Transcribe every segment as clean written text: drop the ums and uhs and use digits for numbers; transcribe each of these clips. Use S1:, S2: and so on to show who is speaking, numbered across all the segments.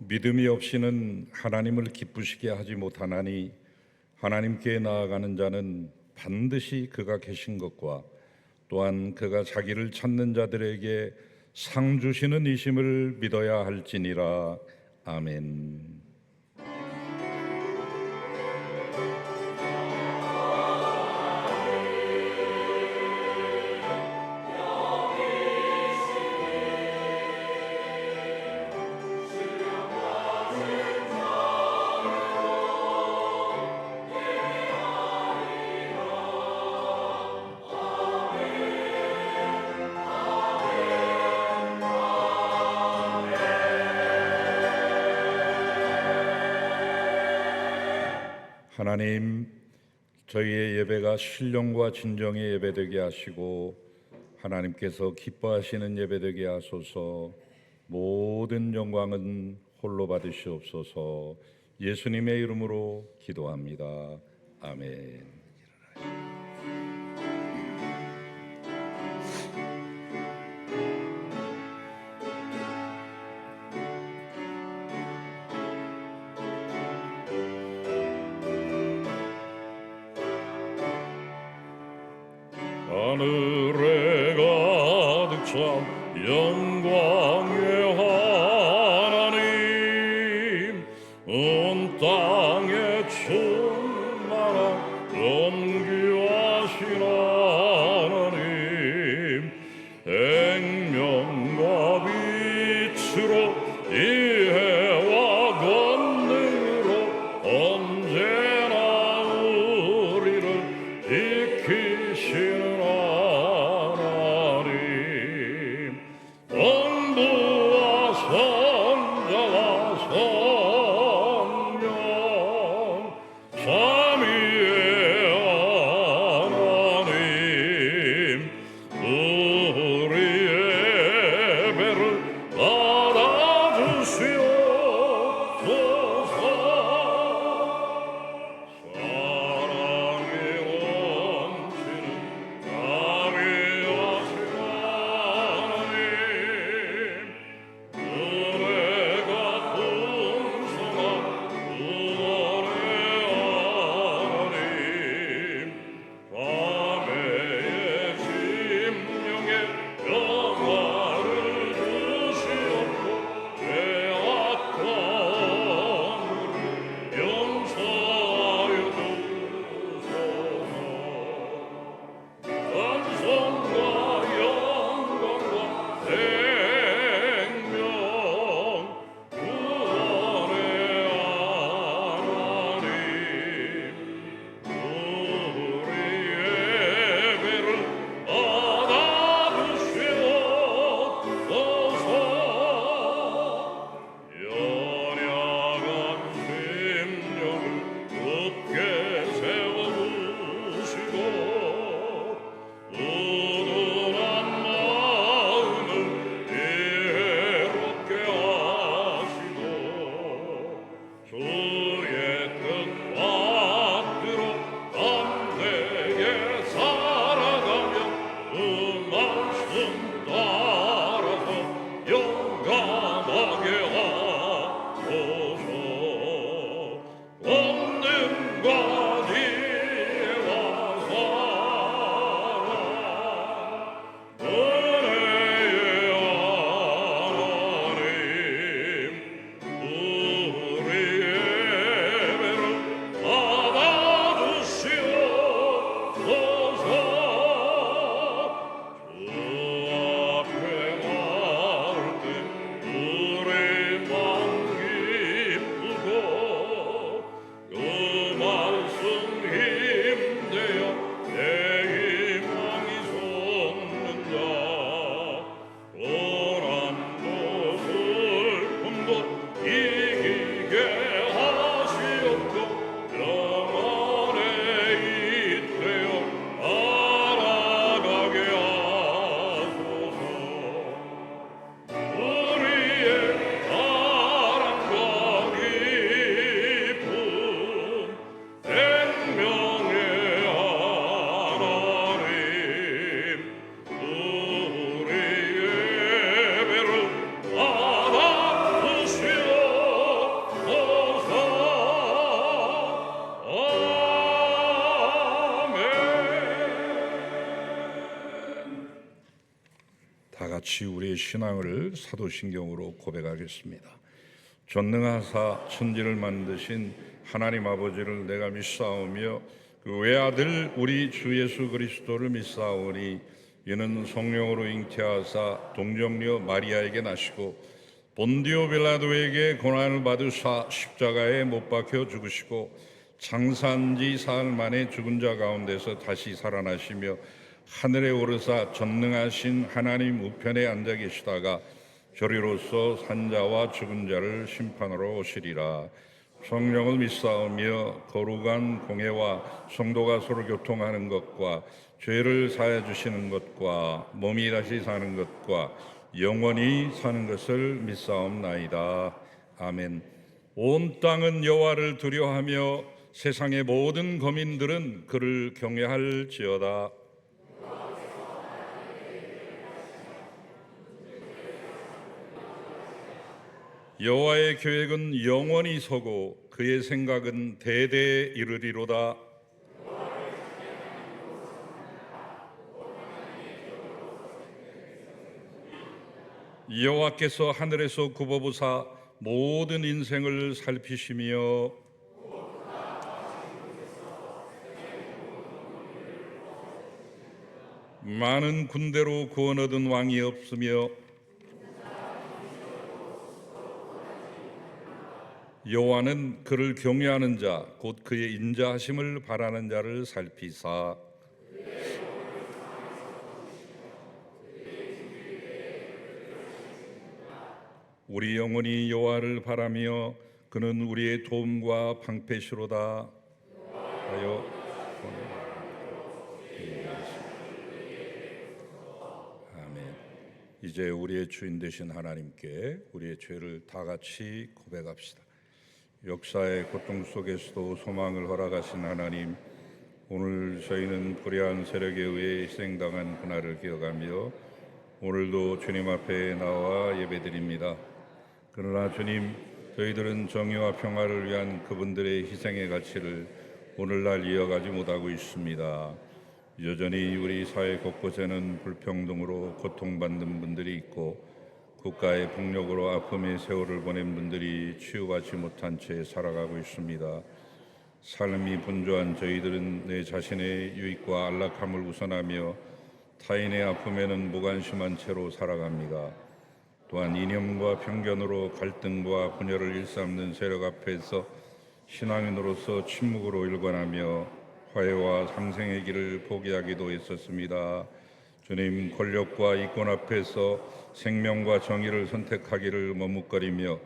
S1: 믿음이 없이는 하나님을 기쁘시게 하지 못하나니 하나님께 나아가는 자는 반드시 그가 계신 것과 또한 그가 자기를 찾는 자들에게 상 주시는 이심을 믿어야 할지니라. 아멘. 하나님, 저희의 예배가 신령과 진정의 예배되게 하시고 하나님께서 기뻐하시는 예배되게 하소서. 모든 영광은 홀로 받으시옵소서. 예수님의 이름으로 기도합니다. 아멘.
S2: 하늘에 가득 찬 영광의 하나님, 온 땅에 충만한 존귀하신 하나님, 생명과 빛으로 이해와 권능으로 언제나 우리를 지키시는 성부와 성자와 성령 삼위의 하나님, 우리 예배를 받아주시옵소서. 사랑의 원치는 자비하신 하나님, 은혜가 풍성한 구원의 하나님, 밤의 심령에 평화를 주시옵고 죄악과 오늘을 용서하여 주소서. 찬송과 영광과 생명 구원의 하나님, 우리 예배를 받아주시옵소서. 연약한 심령을 굳게 세워주시고 우둔한 마음을 이롭게 하시고 주의 뜻 받들어 담대하게 살아가며 그 말씀 따라서 용감하게 하소서. 권능과 지혜와 사랑, 은혜의 하나님, 우리 예배를 받아주시옵소서. 주
S1: 다 같이 우리의 신앙을 사도신경으로 고백하겠습니다. 전능하사 천지를 만드신 하나님 아버지를 내가 믿사오며 그 외아들 우리 주 예수 그리스도를 믿사오니 이는 성령으로 잉태하사 동정녀 마리아에게 나시고 본디오 빌라도에게 고난을 받으사 십자가에 못 박혀 죽으시고 장사한 지 사흘 만에 죽은 자 가운데서 다시 살아나시며 하늘에 오르사 전능하신 하나님 우편에 앉아 계시다가 저리로서 산자와 죽은 자를 심판하러 오시리라. 성령을 믿사오며 거룩한 공회와 성도가 서로 교통하는 것과 죄를 사해 주시는 것과 몸이 다시 사는 것과 영원히 사는 것을 믿사옵나이다. 아멘. 온 땅은 여호와를 두려워하며 세상의 모든 거민들은 그를 경외할지어다. 여호와의 계획은 영원히 서고 그의 생각은 대대에 이르리로다. 여호와께서 하늘에서 굽어보사 모든 인생을 살피시며 많은 군대로 구원 얻은 왕이 없으며 여호와는 그를 경외하는 자 곧 그의 인자하심을 바라는 자를 살피사 우리 영혼이 여호와를 바라며 그는 우리의 도움과 방패시로다 하여 아멘. 이제 우리의 주인 되신 하나님께 우리의 죄를 다 같이 고백합시다. 역사의 고통 속에서도 소망을 허락하신 하나님, 오늘 저희는 불의한 세력에 의해 희생당한 그날을 기억하며 오늘도 주님 앞에 나와 예배드립니다. 그러나 주님, 저희들은 정의와 평화를 위한 그분들의 희생의 가치를 오늘날 이어가지 못하고 있습니다. 여전히 우리 사회 곳곳에는 불평등으로 고통받는 분들이 있고 국가의 폭력으로 아픔의 세월을 보낸 분들이 치유받지 못한 채 살아가고 있습니다. 삶이 분주한 저희들은 내 자신의 유익과 안락함을 우선하며 타인의 아픔에는 무관심한 채로 살아갑니다. 또한 이념과 편견으로 갈등과 분열을 일삼는 세력 앞에서 신앙인으로서 침묵으로 일관하며 화해와 상생의 길을 포기하기도 했었습니다. 주님, 권력과 이권 앞에서 생명과 정의를 선택하기를 머뭇거리며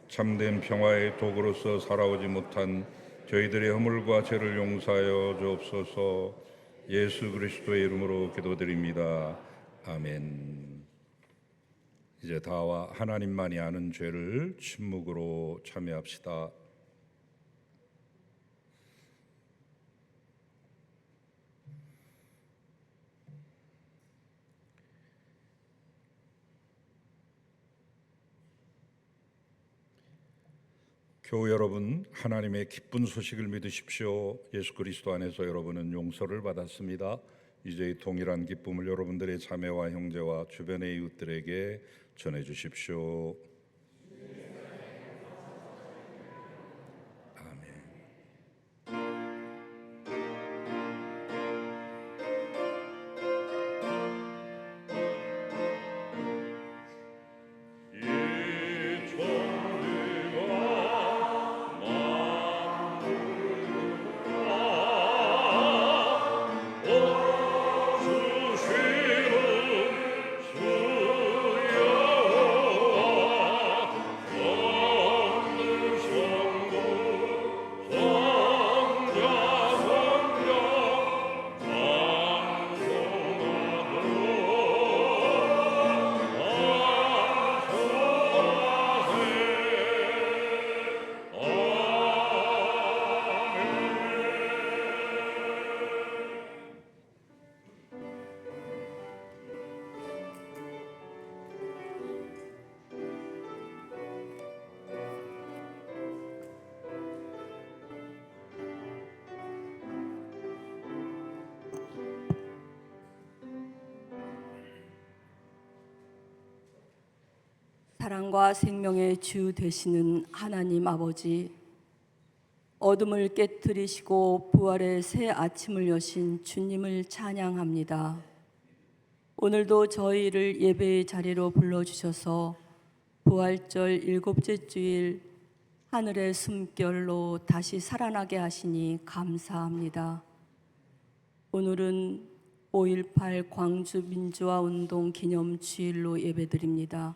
S1: 참된 평화의 도구로서 살아오지 못한 저희들의 허물과 죄를 용서하여 주옵소서. 예수 그리스도의 이름으로 기도드립니다. 아멘. 이제 다와 하나님만이 아는 죄를 침묵으로 참여합시다. 교우 여러분, 하나님의 기쁜 소식을 믿으십시오. 예수 그리스도 안에서 여러분은 용서를 받았습니다. 이제 이 동일한 기쁨을 여러분들의 자매와 형제와 주변의 이웃들에게 전해 주십시오.
S3: 사랑과 생명의 주 되시는 하나님 아버지, 어둠을 깨뜨리시고 부활의 새 아침을 여신 주님을 찬양합니다. 오늘도 저희를 예배의 자리로 불러주셔서 부활절 일곱째 주일 하늘의 숨결로 다시 살아나게 하시니 감사합니다. 오늘은 5.18 광주 민주화운동 기념주일로 예배드립니다.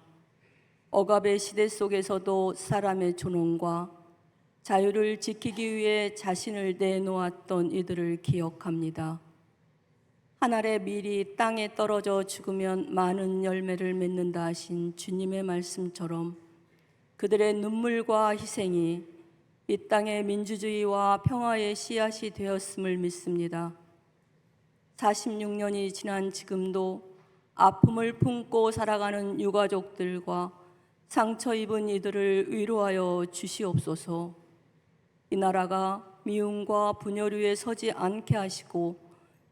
S3: 억압의 시대 속에서도 사람의 존엄과 자유를 지키기 위해 자신을 내놓았던 이들을 기억합니다. 한 알의 밀이 땅에 떨어져 죽으면 많은 열매를 맺는다 하신 주님의 말씀처럼 그들의 눈물과 희생이 이 땅의 민주주의와 평화의 씨앗이 되었음을 믿습니다. 46년이 지난 지금도 아픔을 품고 살아가는 유가족들과 상처 입은 이들을 위로하여 주시옵소서. 이 나라가 미움과 분열 위에 서지 않게 하시고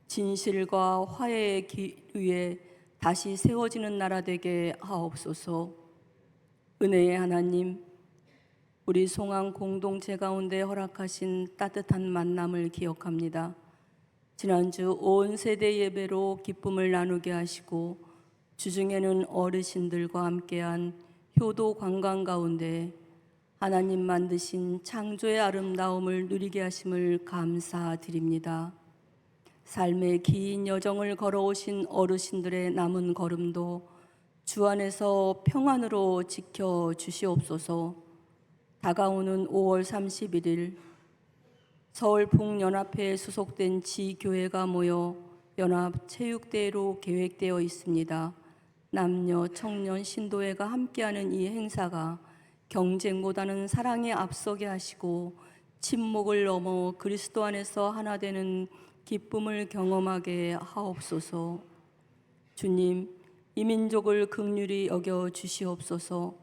S3: 진실과 화해의 길 위에 다시 세워지는 나라 되게 하옵소서. 은혜의 하나님, 우리 송암 공동체 가운데 허락하신 따뜻한 만남을 기억합니다. 지난주 온 세대 예배로 기쁨을 나누게 하시고 주중에는 어르신들과 함께한 효도 관광 가운데 하나님 만드신 창조의 아름다움을 누리게 하심을 감사드립니다. 삶의 긴 여정을 걸어오신 어르신들의 남은 걸음도 주 안에서 평안으로 지켜 주시옵소서. 다가오는 5월 31일 서울 북연합회에 소속된 지교회가 모여 연합체육대회로 계획되어 있습니다. 남녀, 청년, 신도회가 함께하는 이 행사가 경쟁보다는 사랑에 앞서게 하시고 침묵을 넘어 그리스도 안에서 하나 되는 기쁨을 경험하게 하옵소서. 주님, 이 민족을 긍휼히 여겨 주시옵소서.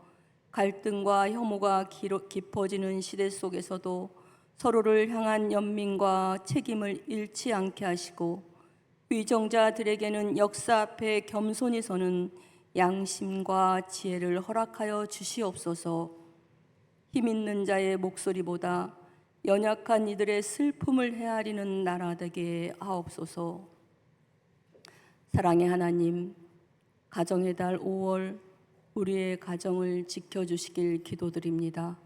S3: 갈등과 혐오가 깊어지는 시대 속에서도 서로를 향한 연민과 책임을 잃지 않게 하시고 위정자들에게는 역사 앞에 겸손히 서는 양심과 지혜를 허락하여 주시옵소서. 힘 있는 자의 목소리보다 연약한 이들의 슬픔을 헤아리는 나라 되게 하옵소서. 사랑의 하나님, 가정의 달 5월 우리의 가정을 지켜주시길 기도드립니다.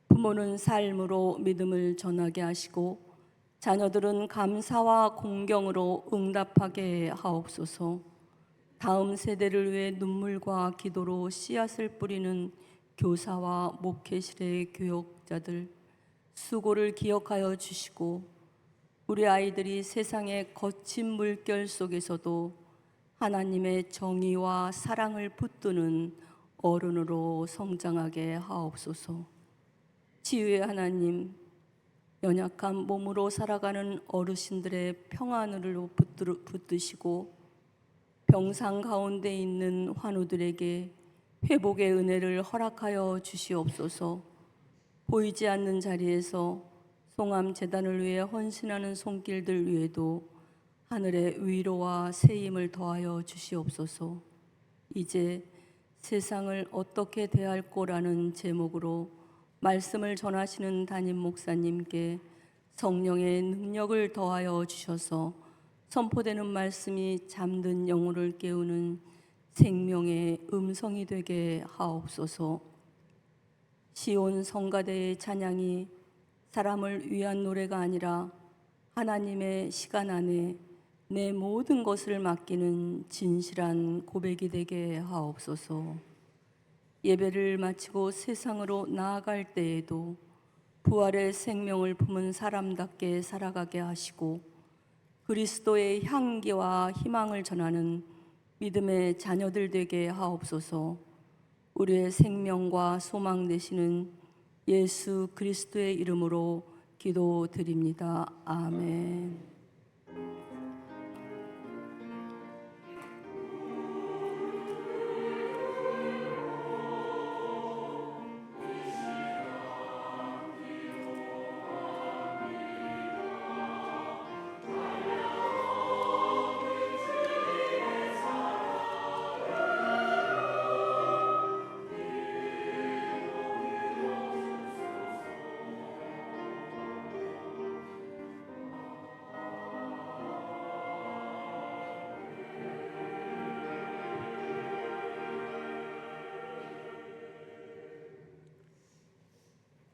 S3: 부모는 삶으로 믿음을 전하게 하시고 자녀들은 감사와 공경으로 응답하게 하옵소서. 다음 세대를 위해 눈물과 기도로 씨앗을 뿌리는 교사와 목회실의 교역자들 수고를 기억하여 주시고 우리 아이들이 세상의 거친 물결 속에서도 하나님의 정의와 사랑을 붙드는 어른으로 성장하게 하옵소서. 치유의 하나님, 연약한 몸으로 살아가는 어르신들의 평안을 붙드시고 병상 가운데 있는 환우들에게 회복의 은혜를 허락하여 주시옵소서. 보이지 않는 자리에서 송암 재단을 위해 헌신하는 손길들 위에도 하늘의 위로와 세임을 더하여 주시옵소서. 이제 세상을 어떻게 대할 거라는 제목으로 말씀을 전하시는 담임 목사님께 성령의 능력을 더하여 주셔서 선포되는 말씀이 잠든 영혼을 깨우는 생명의 음성이 되게 하옵소서. 시온 성가대의 찬양이 사람을 위한 노래가 아니라 하나님의 시간 안에 내 모든 것을 맡기는 진실한 고백이 되게 하옵소서. 예배를 마치고 세상으로 나아갈 때에도 부활의 생명을 품은 사람답게 살아가게 하시고 그리스도의 향기와 희망을 전하는 믿음의 자녀들 되게 하옵소서. 우리의 생명과 소망 되시는 예수 그리스도의 이름으로 기도드립니다. 아멘.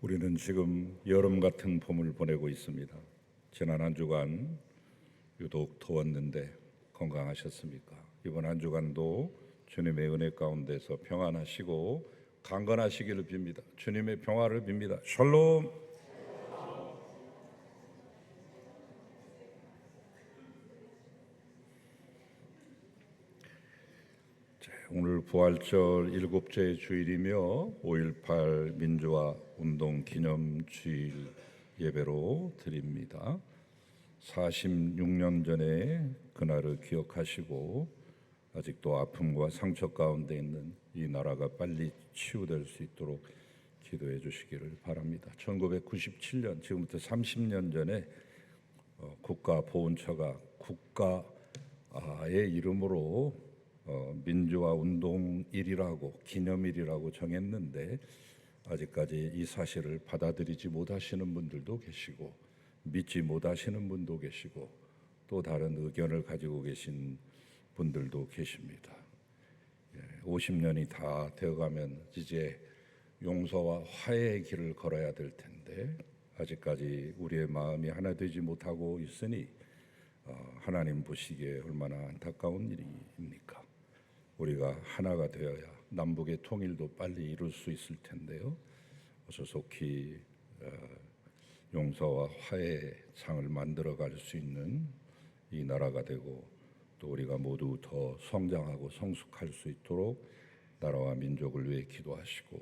S1: 우리는 지금 여름 같은 봄을 보내고 있습니다. 지난 한 주간 유독 더웠는데 건강하셨습니까? 이번 한 주간도 주님의 은혜 가운데서 평안하시고 강건하시기를 빕니다. 주님의 평화를 빕니다. 샬롬. 오늘 부활절 일곱째 주일이며 5.18 민주화 운동 기념 주일 예배로 드립니다. 46년 전에 그날을 기억하시고 아직도 아픔과 상처 가운데 있는 이 나라가 빨리 치유될 수 있도록 기도해 주시기를 바랍니다. 1997년 지금부터 30년 전에 국가보훈처가 국가의 이름으로 민주화 운동일이라고 기념일이라고 정했는데 아직까지 이 사실을 받아들이지 못하시는 분들도 계시고 믿지 못하시는 분도 계시고 또 다른 의견을 가지고 계신 분들도 계십니다. 50년이 다 되어가면 이제 용서와 화해의 길을 걸어야 될 텐데 아직까지 우리의 마음이 하나 되지 못하고 있으니 하나님 보시기에 얼마나 안타까운 일입니까? 우리가 하나가 되어야 남북의 통일도 빨리 이룰 수 있을 텐데요. 어서 속히 용서와 화해의 장을 만들어갈 수 있는 이 나라가 되고 또 우리가 모두 더 성장하고 성숙할 수 있도록 나라와 민족을 위해 기도하시고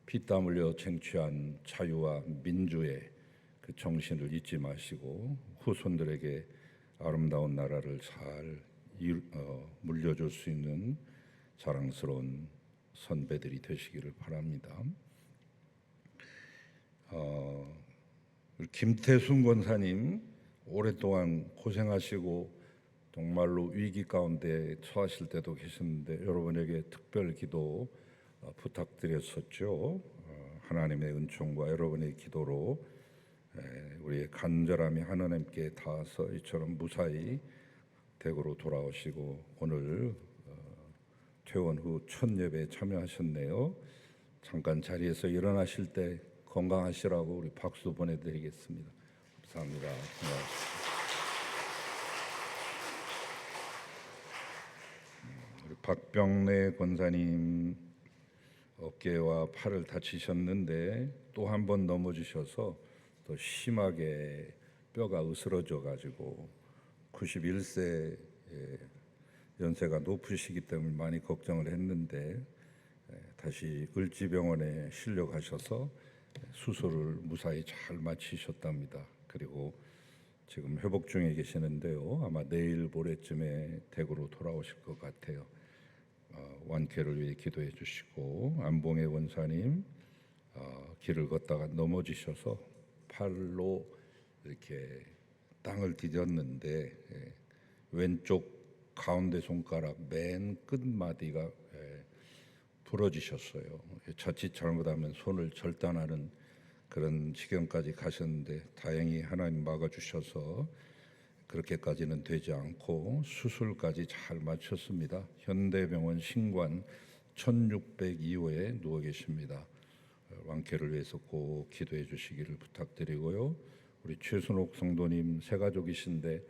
S1: 피땀 흘려 쟁취한 자유와 민주의 그 정신을 잊지 마시고 후손들에게 아름다운 나라를 잘 물려줄 수 있는 자랑스러운 선배들이 되시기를 바랍니다. 김태순 권사님 오랫동안 고생하시고 정말로 위기 가운데 처하실 때도 계셨는데 여러분에게 특별 기도 부탁드렸었죠. 하나님의 은총과 여러분의 기도로 우리의 간절함이 하나님께 닿아서 이처럼 무사히 대구로 돌아오시고 오늘 퇴원 후 첫 예배에 참여하셨네요. 잠깐 자리에서 일어나실 때 건강하시라고 우리 박수 보내드리겠습니다. 감사합니다. 고맙습니다. 우리 박병래 권사님 어깨와 팔을 다치셨는데 또 한 번 넘어지셔서 더 심하게 뼈가 으스러져 가지고 91세 연세가 높으시기 때문에 많이 걱정을 했는데 다시 을지병원에 실려가셔서 수술을 무사히 잘 마치셨답니다. 그리고 지금 회복 중에 계시는데요. 아마 내일 모레쯤에 대구로 돌아오실 것 같아요. 완쾌를 위해 기도해 주시고 안봉의 원사님 길을 걷다가 넘어지셔서 팔로 이렇게 땅을 디뎠는데 왼쪽 가운데 손가락 맨 끝마디가 부러지셨어요. 자칫 잘못하면 손을 절단하는 그런 지경까지 가셨는데 다행히 하나님 막아주셔서 그렇게까지는 되지 않고 수술까지 잘 마쳤습니다. 현대병원 신관 1602호에 누워 계십니다. 완쾌를 위해서 꼭 기도해 주시기를 부탁드리고요. 우리 최순옥 성도님 새가족이신데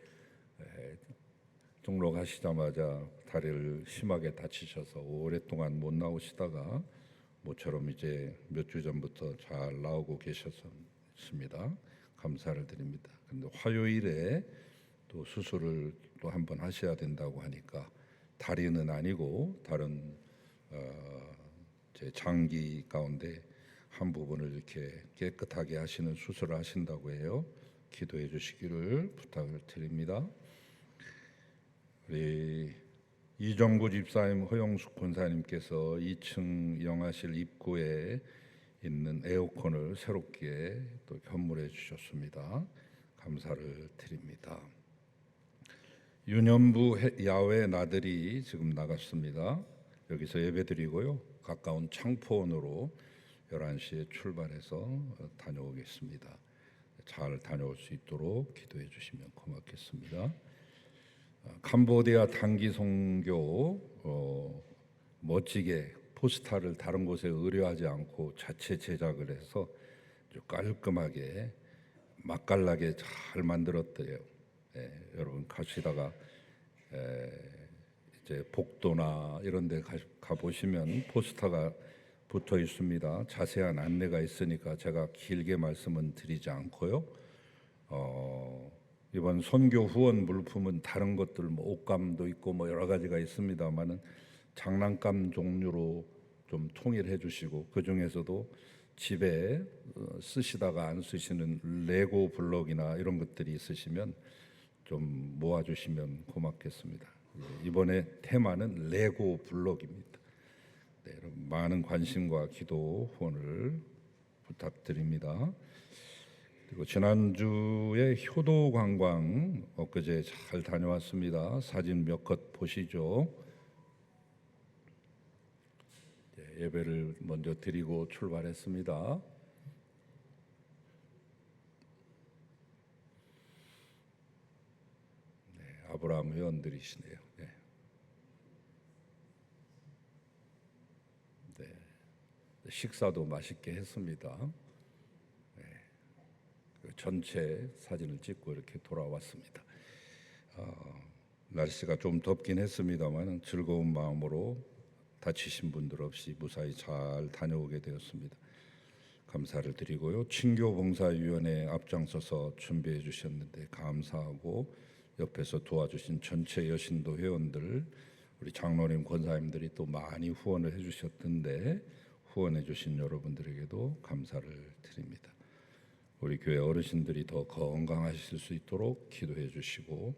S1: 등록하시자마자 다리를 심하게 다치셔서 오랫동안 못 나오시다가 모처럼 이제 몇 주 전부터 잘 나오고 계셨습니다. 감사를 드립니다. 그런데 화요일에 또 수술을 또 한 번 하셔야 된다고 하니까 다리는 아니고 다른 제 장기 가운데 한 부분을 이렇게 깨끗하게 하시는 수술을 하신다고 해요. 기도해 주시기를 부탁을 드립니다. 우리 이정구 집사님, 허영숙 권사님께서 2층 영화실 입구에 있는 에어컨을 새롭게 또 현물해 주셨습니다. 감사를 드립니다. 유년부 야외 나들이 지금 나갔습니다. 여기서 예배드리고요. 가까운 창포원으로 11시에 출발해서 다녀오겠습니다. 잘 다녀올 수 있도록 기도해 주시면 고맙겠습니다. 캄보디아 단기 선교 멋지게 포스터를 다른 곳에 의뢰하지 않고 자체 제작을 해서 아주 깔끔하게 맛깔나게 잘 만들었대요. 여러분 가시다가 이제 복도나 이런 데 가 보시면 포스터가 붙어 있습니다. 자세한 안내가 있으니까 제가 길게 말씀은 드리지 않고요. 이번 선교 후원 물품은 다른 것들 뭐 옷감도 있고 뭐 여러 가지가 있습니다만은 장난감 종류로 좀 통일해 주시고, 그 중에서도 집에 쓰시다가 안 쓰시는 레고 블록이나 이런 것들이 있으시면 좀 모아 주시면 고맙겠습니다. 이번에 테마는 레고 블록입니다. 네, 여러분 많은 관심과 기도 후원을 부탁드립니다. 그리고 지난주에 효도 관광 엊그제 잘 다녀왔습니다. 사진 몇 컷 보시죠. 예배를 먼저 드리고 출발했습니다. 아브라함 회원들이시네요. 식사도 맛있게 했습니다. 전체 사진을 찍고 이렇게 돌아왔습니다. 날씨가 좀 덥긴 했습니다만 즐거운 마음으로 다치신 분들 없이 무사히 잘 다녀오게 되었습니다. 감사를 드리고요. 친교봉사위원회 앞장서서 준비해 주셨는데 감사하고, 옆에서 도와주신 전체 여신도 회원들, 우리 장로님 권사님들이 또 많이 후원을 해주셨던데 후원해 주신 여러분들에게도 감사를 드립니다. 우리 교회 어르신들이 더 건강하실 수 있도록 기도해 주시고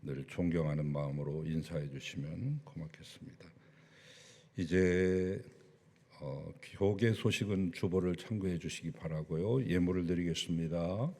S1: 늘 존경하는 마음으로 인사해 주시면 고맙겠습니다. 이제 교계 소식은 주보를 참고해 주시기 바라고요. 예물을 드리겠습니다.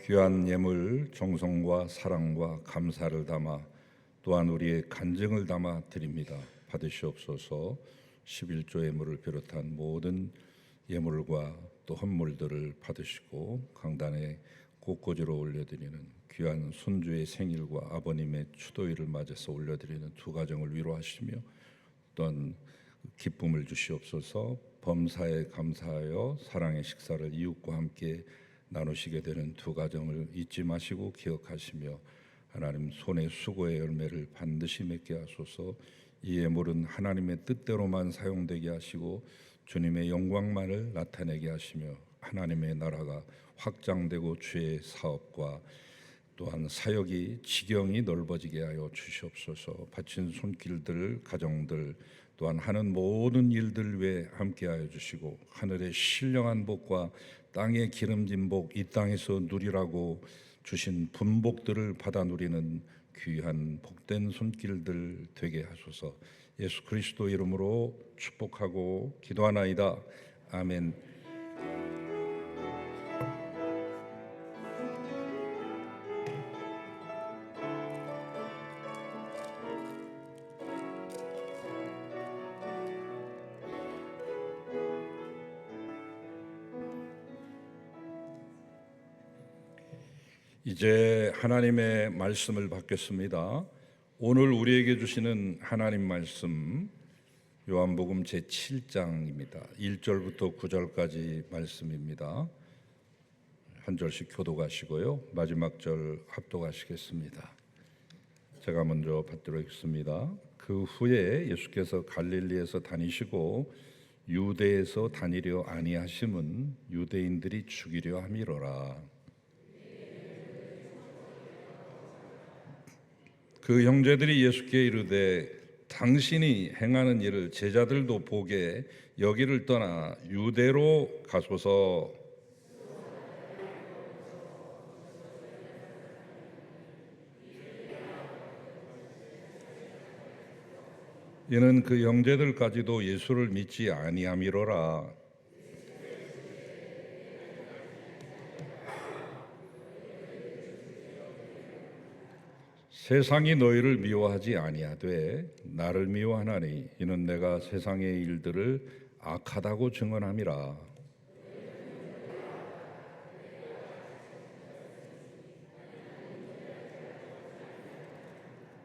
S1: 귀한 예물 정성과 사랑과 감사를 담아 또한 우리의 간증을 담아 드립니다. 받으시옵소서. 11조 예물을 비롯한 모든 예물과 또 헌물들을 받으시고 강단에 꽃꽂이로 올려드리는 귀한 손주의 생일과 아버님의 추도일을 맞아서 올려드리는 두 가정을 위로하시며 또한 기쁨을 주시옵소서. 범사에 감사하여 사랑의 식사를 이웃과 함께 나누시게 되는 두 가정을 잊지 마시고 기억하시며 하나님 손의 수고의 열매를 반드시 맺게 하소서. 이 예물은 하나님의 뜻대로만 사용되게 하시고 주님의 영광만을 나타내게 하시며 하나님의 나라가 확장되고 주의 사업과 또한 사역이 지경이 넓어지게 하여 주시옵소서. 바친 손길들, 가정들 또한 하는 모든 일들 위에 함께하여 주시고 하늘의 신령한 복과 땅의 기름진 복, 이 땅에서 누리라고 주신 분복들을 받아 누리는 귀한 복된 손길들 되게 하소서. 예수 그리스도 이름으로 축복하고 기도하나이다. 아멘. 이제 하나님의 말씀을 받겠습니다. 오늘 우리에게 주시는 하나님 말씀 요한복음 제7장입니다. 1절부터 9절까지 말씀입니다. 한 절씩 교독하시고요. 마지막 절 합독하시겠습니다. 제가 먼저 받들어있습니다. 그 후에 예수께서 갈릴리에서 다니시고 유대에서 다니려 아니하심은 유대인들이 죽이려 함이로라. 그 형제들이 예수께 이르되 당신이 행하는 일을 제자들도 보게 여기를 떠나 유대로 가소서. 이는 그 형제들까지도 예수를 믿지 아니함이로라. 세상이 너희를 미워하지 아니하되 나를 미워하나니 이는 내가 세상의 일들을 악하다고 증언함이라.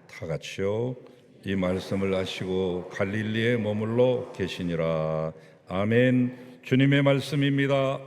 S1: 다 같이요. 이 말씀을 하시고 갈릴리에 머물러 계시니라. 아멘. 주님의 말씀입니다.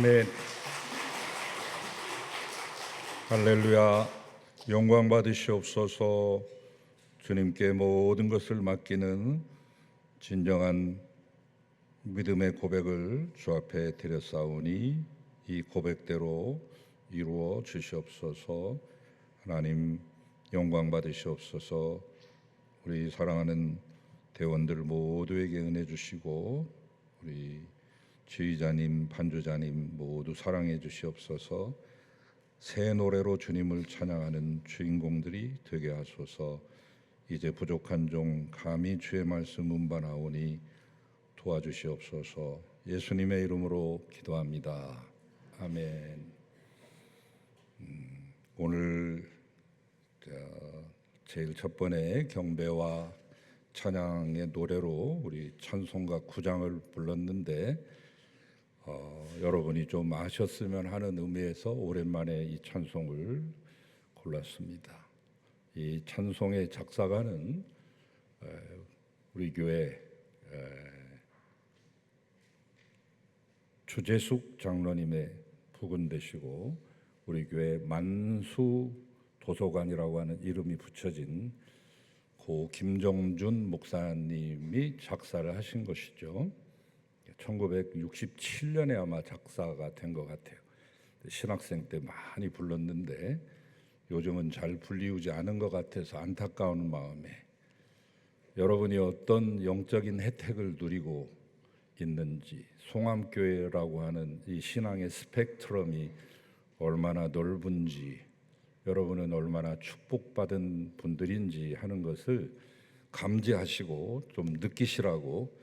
S1: 아멘. 할렐루야. 영광 받으시옵소서. 주님께 모든 것을 맡기는 진정한 믿음의 고백을 주 앞에 드렸사오니 이 고백대로 이루어 주시옵소서. 하나님 영광 받으시옵소서. 우리 사랑하는 대원들 모두에게 은혜 주시고 우리 지휘자님, 반주자님 모두 사랑해 주시옵소서. 새 노래로 주님을 찬양하는 주인공들이 되게 하소서. 이제 부족한 종 감히 주의 말씀 운반하오니 도와주시옵소서. 예수님의 이름으로 기도합니다. 아멘. 오늘 제일 첫 번에 경배와 찬양의 노래로 우리 찬송가 9장을 불렀는데 여러분이 좀 아셨으면 하는 의미에서 오랜만에 이 찬송을 골랐습니다. 이 찬송의 작사가는 우리 교회 주재숙 장로님의 부근 되시고 우리 교회 만수 도서관이라고 하는 이름이 붙여진 고 김정준 목사님이 작사를 하신 것이죠. 1967년에 아마 작사가 된 것 같아요. 신학생 때 많이 불렀는데 요즘은 잘 불리우지 않은 것 같아서 안타까운 마음에 여러분이 어떤 영적인 혜택을 누리고 있는지, 송암교회라고 하는 이 신앙의 스펙트럼이 얼마나 넓은지, 여러분은 얼마나 축복받은 분들인지 하는 것을 감지하시고 좀 느끼시라고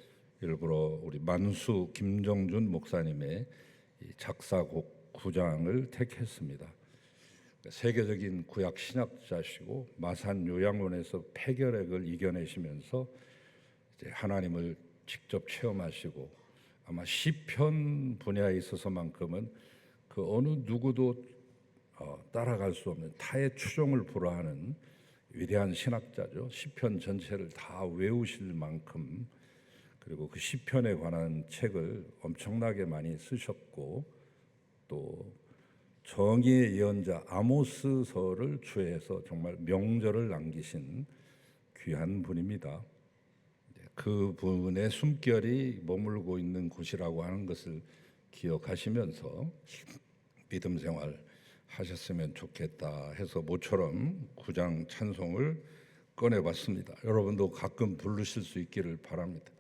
S1: 일부러 우리 만수 김정준 목사님의 작사곡 9장을 택했습니다. 세계적인 구약 신학자시고 마산 요양원에서 폐결핵을 이겨내시면서 이제 하나님을 직접 체험하시고 아마 시편 분야에 있어서만큼은 그 어느 누구도 따라갈 수 없는 타의 추종을 불허하는 위대한 신학자죠. 시편 전체를 다 외우실 만큼, 그리고 그 시편에 관한 책을 엄청나게 많이 쓰셨고 또 정의의 예언자 아모스서를 주해서 정말 명절을 남기신 귀한 분입니다. 그 분의 숨결이 머물고 있는 곳이라고 하는 것을 기억하시면서 믿음 생활 하셨으면 좋겠다 해서 모처럼 9장 찬송을 꺼내봤습니다. 여러분도 가끔 부르실 수 있기를 바랍니다.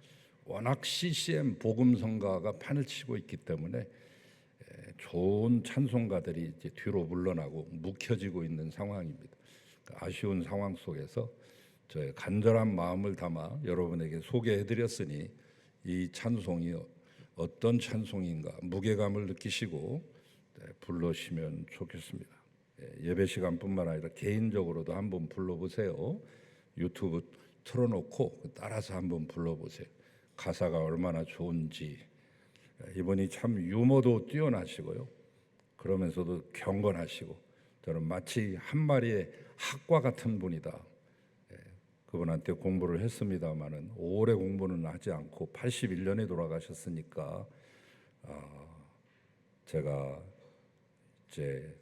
S1: 워낙 CCM 복음성가가 판을 치고 있기 때문에 좋은 찬송가들이 이제 뒤로 물러나고 묵혀지고 있는 상황입니다. 아쉬운 상황 속에서 저의 간절한 마음을 담아 여러분에게 소개해드렸으니 이 찬송이 어떤 찬송인가 무게감을 느끼시고 불러시면 좋겠습니다. 예배 시간뿐만 아니라 개인적으로도 한번 불러보세요. 유튜브 틀어놓고 따라서 한번 불러보세요. 가사가 얼마나 좋은지. 이분이 참 유머도 뛰어나시고요. 그러면서도 경건하시고 저는 마치 한 마리의 학과 같은 분이다. 그분한테 공부를 했습니다마는 오래 공부는 하지 않고 81년에 돌아가셨으니까 제가 이제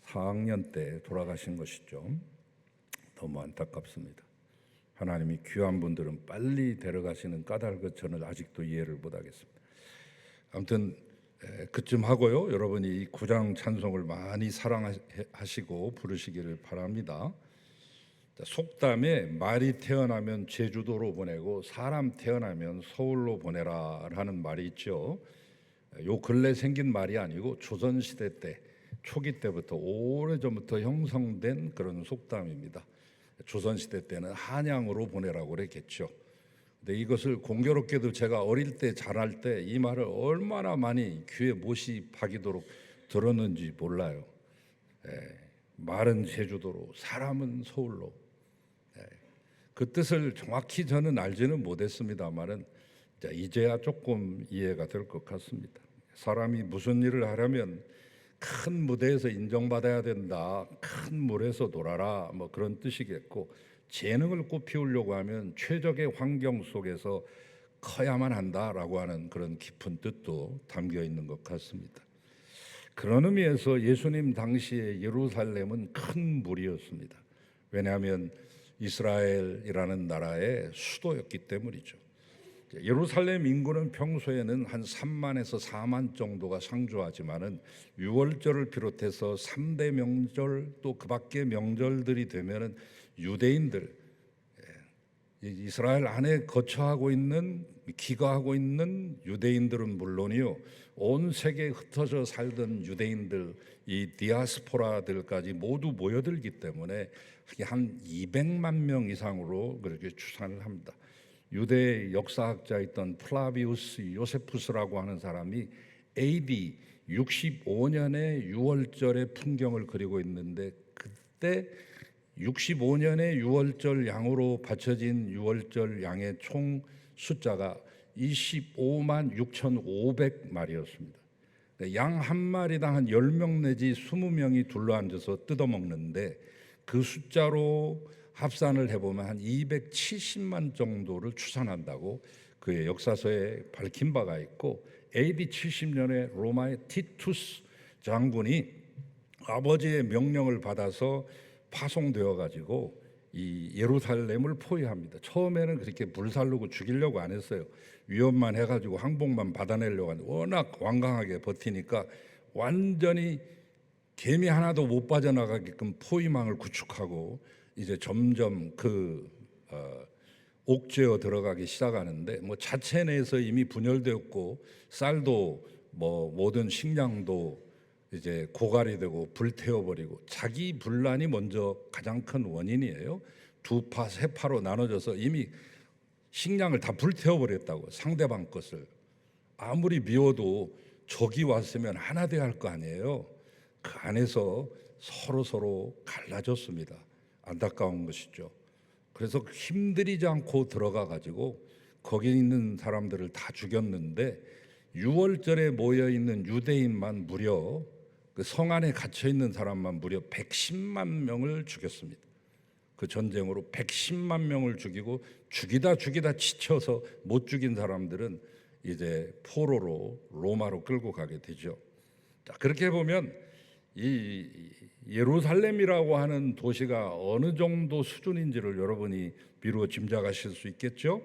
S1: 4학년 때 돌아가신 것이죠. 너무 안타깝습니다. 하나님이 귀한 분들은 빨리 데려가시는 까닭을 저는 아직도 이해를 못하겠습니다. 아무튼 그쯤 하고요. 여러분이 이 9장 찬송을 많이 사랑하시고 부르시기를 바랍니다. 속담에 말이 태어나면 제주도로 보내고 사람 태어나면 서울로 보내라 라는 말이 있죠. 요 근래 생긴 말이 아니고 조선시대 때 초기 때부터 오래전부터 형성된 그런 속담입니다. 조선시대 때는 한양으로 보내라고 그랬겠죠. 근데 이것을 공교롭게도 제가 어릴 때 자랄 때 이 말을 얼마나 많이 귀에 못이 박이도록 들었는지 몰라요. 말은 제주도로 사람은 서울로. 그 뜻을 정확히 저는 알지는 못했습니다만은 이제야 조금 이해가 될 것 같습니다. 사람이 무슨 일을 하려면 큰 무대에서 인정받아야 된다, 큰 물에서 놀아라, 뭐 그런 뜻이겠고, 재능을 꽃피우려고 하면 최적의 환경 속에서 커야만 한다라고 하는 그런 깊은 뜻도 담겨 있는 것 같습니다. 그런 의미에서 예수님 당시에 예루살렘은 큰 무리였습니다. 왜냐하면 이스라엘이라는 나라의 수도였기 때문이죠. 예루살렘 인구는 평소에는 한 3만에서 4만 정도가 상주하지만은 유월절을 비롯해서 3대 명절 또 그 밖의 명절들이 되면은 유대인들, 이스라엘 안에 거처하고 있는 기거하고 있는 유대인들은 물론이요, 온 세계에 흩어져 살던 유대인들, 이 디아스포라들까지 모두 모여들기 때문에 한 200만 명 이상으로 그렇게 추산을 합니다. 유대 역사학자였던 플라비우스 요세푸스라고 하는 사람이 AD 65년의 유월절의 풍경을 그리고 있는데, 그때 65년의 유월절 양으로 바쳐진 유월절 양의 총 숫자가 25만 6,500마리였습니다. 양 한 마리당 한 10명 내지 20명이 둘러앉아서 뜯어먹는데, 그 숫자로 합산을 해보면 한 270만 정도를 추산한다고 그의 역사서에 밝힌 바가 있고, AD 70년에 로마의 티투스 장군이 아버지의 명령을 받아서 파송되어 가지고 이 예루살렘을 포위합니다. 처음에는 그렇게 불살르고 죽이려고 안 했어요. 위협만 해가지고 항복만 받아내려고 하는데, 워낙 완강하게 버티니까 완전히 개미 하나도 못 빠져나가게끔 포위망을 구축하고 이제 점점 옥죄어 들어가기 시작하는데, 뭐 자체 내에서 이미 분열되었고 쌀도 뭐 모든 식량도 이제 고갈이 되고 불태워버리고, 자기 분란이 먼저 가장 큰 원인이에요. 두 파, 세 파로 나눠져서 이미 식량을 다 불태워버렸다고. 상대방 것을 아무리 미워도 적이 왔으면 하나 돼야 할 거 아니에요. 그 안에서 서로 갈라졌습니다. 안타까운 것이죠. 그래서 힘들이지 않고 들어가 가지고 거기 있는 사람들을 다 죽였는데, 유월절에 모여 있는 유대인만 무려 그 성 안에 갇혀 있는 사람만 무려 110만 명을 죽였습니다. 그 전쟁으로 110만 명을 죽이고, 죽이다 지쳐서 못 죽인 사람들은 이제 포로로 로마로 끌고 가게 되죠. 자, 그렇게 보면 이 예루살렘이라고 하는 도시가 어느 정도 수준인지를 여러분이 미루어 짐작하실 수 있겠죠.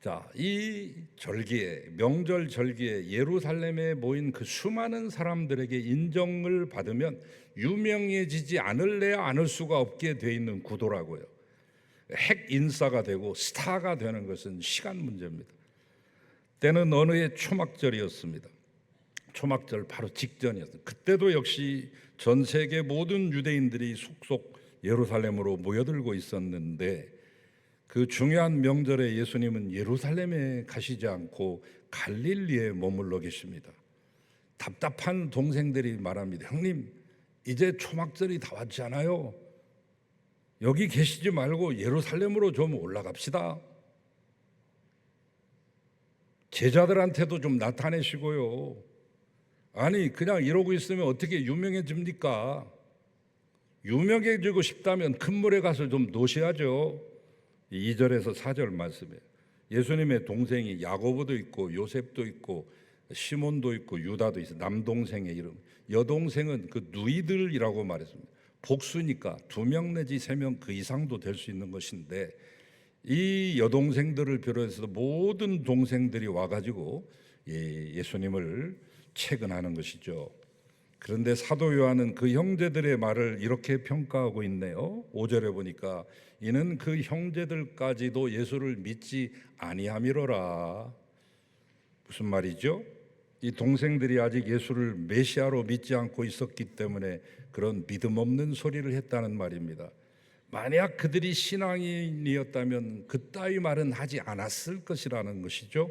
S1: 자, 이 절기에, 명절 절기에 예루살렘에 모인 그 수많은 사람들에게 인정을 받으면 유명해지지 않을래야 않을 수가 없게 돼 있는 구도라고요. 핵 인싸가 되고 스타가 되는 것은 시간 문제입니다. 때는 어느 해 초막절이었습니다. 초막절 바로 직전이었어요. 그때도 역시 전 세계 모든 유대인들이 속속 예루살렘으로 모여들고 있었는데, 그 중요한 명절에 예수님은 예루살렘에 가시지 않고 갈릴리에 머물러 계십니다. 답답한 동생들이 말합니다. 형님, 이제 초막절이 다 왔지 않아요? 여기 계시지 말고 예루살렘으로 좀 올라갑시다. 제자들한테도 좀 나타내시고요. 아니, 그냥 이러고 있으면 어떻게 유명해집니까? 유명해지고 싶다면 큰 물에 가서 좀 노셔야죠. 2절에서 4절 말씀에 예수님의 동생이 야고보도 있고 요셉도 있고 시몬도 있고 유다도 있어. 남동생의 이름, 여동생은 그 누이들이라고 말했습니다. 복수니까 2명 내지 3명 그 이상도 될 수 있는 것인데, 이 여동생들을 비롯해서 모든 동생들이 와가지고 예수님을 채근하는 것이죠. 그런데 사도 요한은 그 형제들의 말을 이렇게 평가하고 있네요. 5절에 보니까 이는 그 형제들까지도 예수를 믿지 아니함이로라. 무슨 말이죠? 이 동생들이 아직 예수를 메시아로 믿지 않고 있었기 때문에 그런 믿음 없는 소리를 했다는 말입니다. 만약 그들이 신앙인이었다면 그따위 말은 하지 않았을 것이라는 것이죠.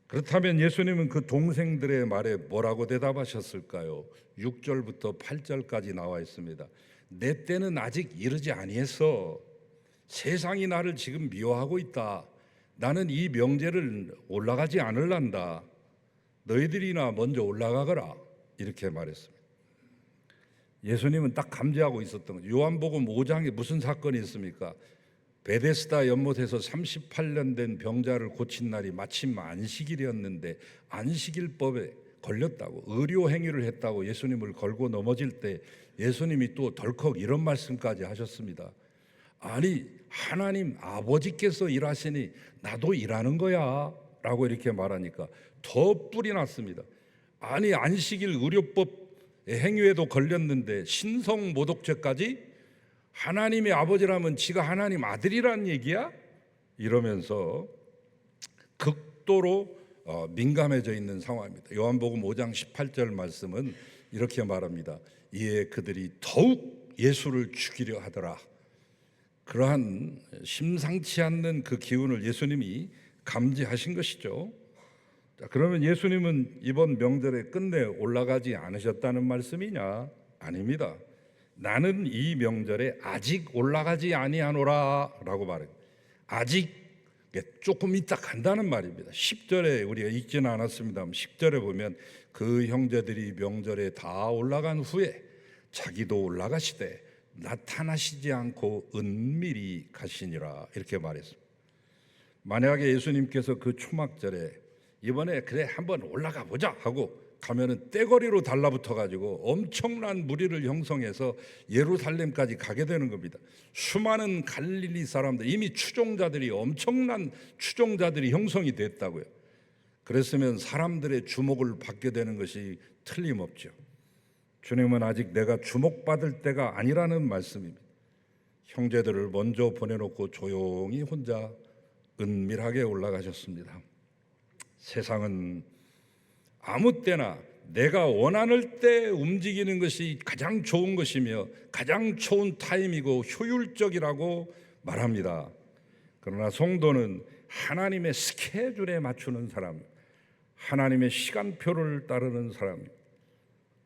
S1: 그렇다면 예수님은 그 동생들의 말에 뭐라고 대답하셨을까요? 6절부터 8절까지 나와 있습니다. 내 때는 아직 이르지 아니했어. 세상이 나를 지금 미워하고 있다. 나는 이 명제를 올라가지 않을란다. 너희들이나 먼저 올라가거라. 이렇게 말했습니다. 예수님은 딱 감지하고 있었던 거죠. 요한복음 5장에 무슨 사건이 있습니까? 베데스다 연못에서 38년 된 병자를 고친 날이 마침 안식일이었는데 안식일법에 걸렸다고, 의료 행위를 했다고 예수님을 걸고 넘어질 때 예수님이 또 덜컥 이런 말씀까지 하셨습니다. 아니 하나님 아버지께서 일하시니 나도 일하는 거야 라고 이렇게 말하니까 더 뿔이 났습니다. 아니 안식일 의료법 행위에도 걸렸는데 신성모독죄까지? 하나님의 아버지라면 지가 하나님 아들이란 얘기야? 이러면서 극도로 민감해져 있는 상황입니다. 요한복음 5장 18절 말씀은 이렇게 말합니다. 이에 그들이 더욱 예수를 죽이려 하더라. 그러한 심상치 않는 그 기운을 예수님이 감지하신 것이죠. 자, 그러면 예수님은 이번 명절에 끝내 올라가지 않으셨다는 말씀이냐? 아닙니다. 나는 이 명절에 아직 올라가지 아니하노라 라고 말해요. 아직 조금 이따 간다는 말입니다. 10절에 우리가 읽지는 않았습니다만 10절에 보면 그 형제들이 명절에 다 올라간 후에 자기도 올라가시되 나타나시지 않고 은밀히 가시니라 이렇게 말했습니다. 만약에 예수님께서 그 초막절에 이번에 그래 한번 올라가 보자 하고 가면은 떼거리로 달라붙어 가지고 엄청난 무리를 형성해서 예루살렘까지 가게 되는 겁니다. 수많은 갈릴리 사람들, 이미 엄청난 추종자들이 형성이 됐다고요. 그랬으면 사람들의 주목을 받게 되는 것이 틀림없죠. 주님은 아직 내가 주목받을 때가 아니라는 말씀입니다. 형제들을 먼저 보내놓고 조용히 혼자 은밀하게 올라가셨습니다. 세상은 아무 때나 내가 원하는 때 움직이는 것이 가장 좋은 것이며 가장 좋은 타임이고 효율적이라고 말합니다. 그러나 성도는 하나님의 스케줄에 맞추는 사람, 하나님의 시간표를 따르는 사람입니다.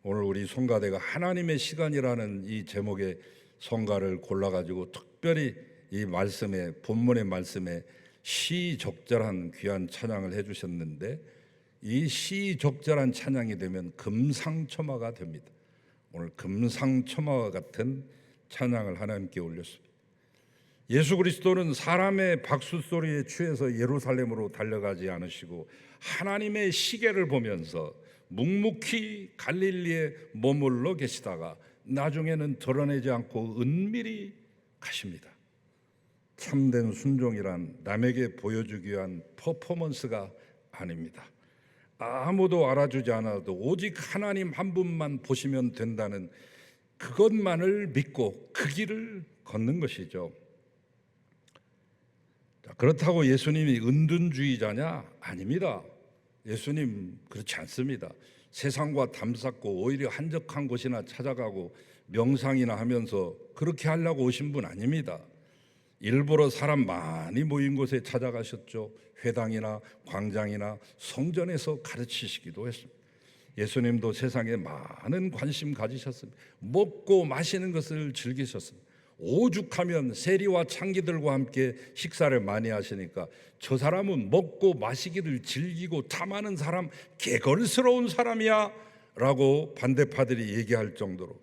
S1: 오늘 우리 성가대가 하나님의 시간이라는 이 제목의 성가를 골라가지고 특별히 이 말씀에, 본문의 말씀에 시적절한 귀한 찬양을 해주셨는데, 이 시적절한 찬양이 되면 금상첨화가 됩니다. 오늘 금상첨화와 같은 찬양을 하나님께 올렸습니다. 예수 그리스도는 사람의 박수 소리에 취해서 예루살렘으로 달려가지 않으시고 하나님의 시계를 보면서 묵묵히 갈릴리에 머물러 계시다가 나중에는 드러내지 않고 은밀히 가십니다. 참된 순종이란 남에게 보여주기 위한 퍼포먼스가 아닙니다. 아무도 알아주지 않아도 오직 하나님 한 분만 보시면 된다는 그것만을 믿고 그 길을 걷는 것이죠. 그렇다고 예수님이 은둔주의자냐? 아닙니다. 예수님 그렇지 않습니다. 세상과 담쌓고 오히려 한적한 곳이나 찾아가고 명상이나 하면서 그렇게 하려고 오신 분 아닙니다. 일부러 사람 많이 모인 곳에 찾아가셨죠. 회당이나 광장이나 성전에서 가르치시기도 했습니다. 예수님도 세상에 많은 관심 가지셨습니다. 먹고 마시는 것을 즐기셨습니다. 오죽하면 세리와 창기들과 함께 식사를 많이 하시니까 저 사람은 먹고 마시기를 즐기고 탐하는 사람, 개걸스러운 사람이야 라고 반대파들이 얘기할 정도로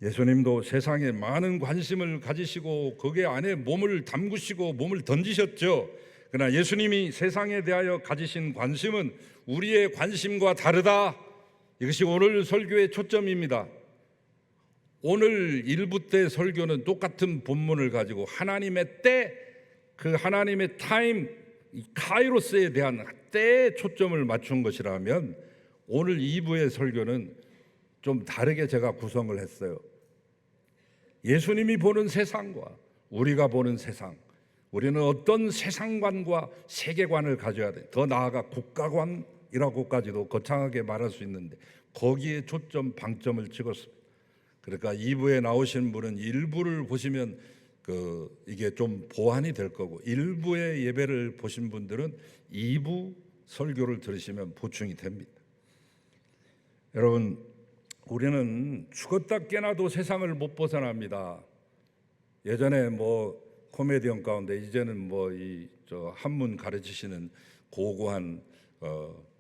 S1: 예수님도 세상에 많은 관심을 가지시고 거기에 안에 몸을 담그시고 몸을 던지셨죠. 그러나 예수님이 세상에 대하여 가지신 관심은 우리의 관심과 다르다. 이것이 오늘 설교의 초점입니다. 오늘 1부 때 설교는 똑같은 본문을 가지고 하나님의 때, 그 하나님의 타임, 카이로스에 대한 때에 초점을 맞춘 것이라면 오늘 2부의 설교는 좀 다르게 제가 구성을 했어요. 예수님이 보는 세상과 우리가 보는 세상, 우리는 어떤 세상관과 세계관을 가져야 돼. 더 나아가 국가관이라고까지도 거창하게 말할 수 있는데 거기에 초점, 방점을 찍었습니다. 그러니까 2부에 나오신 분은 1부를 보시면 이게 좀 보완이 될 거고 1부의 예배를 보신 분들은 2부 설교를 들으시면 보충이 됩니다. 여러분, 우리는 죽었다 깨나도 세상을 못 벗어납니다. 예전에 코미디언 가운데 이제는 한문 가르치시는 고고한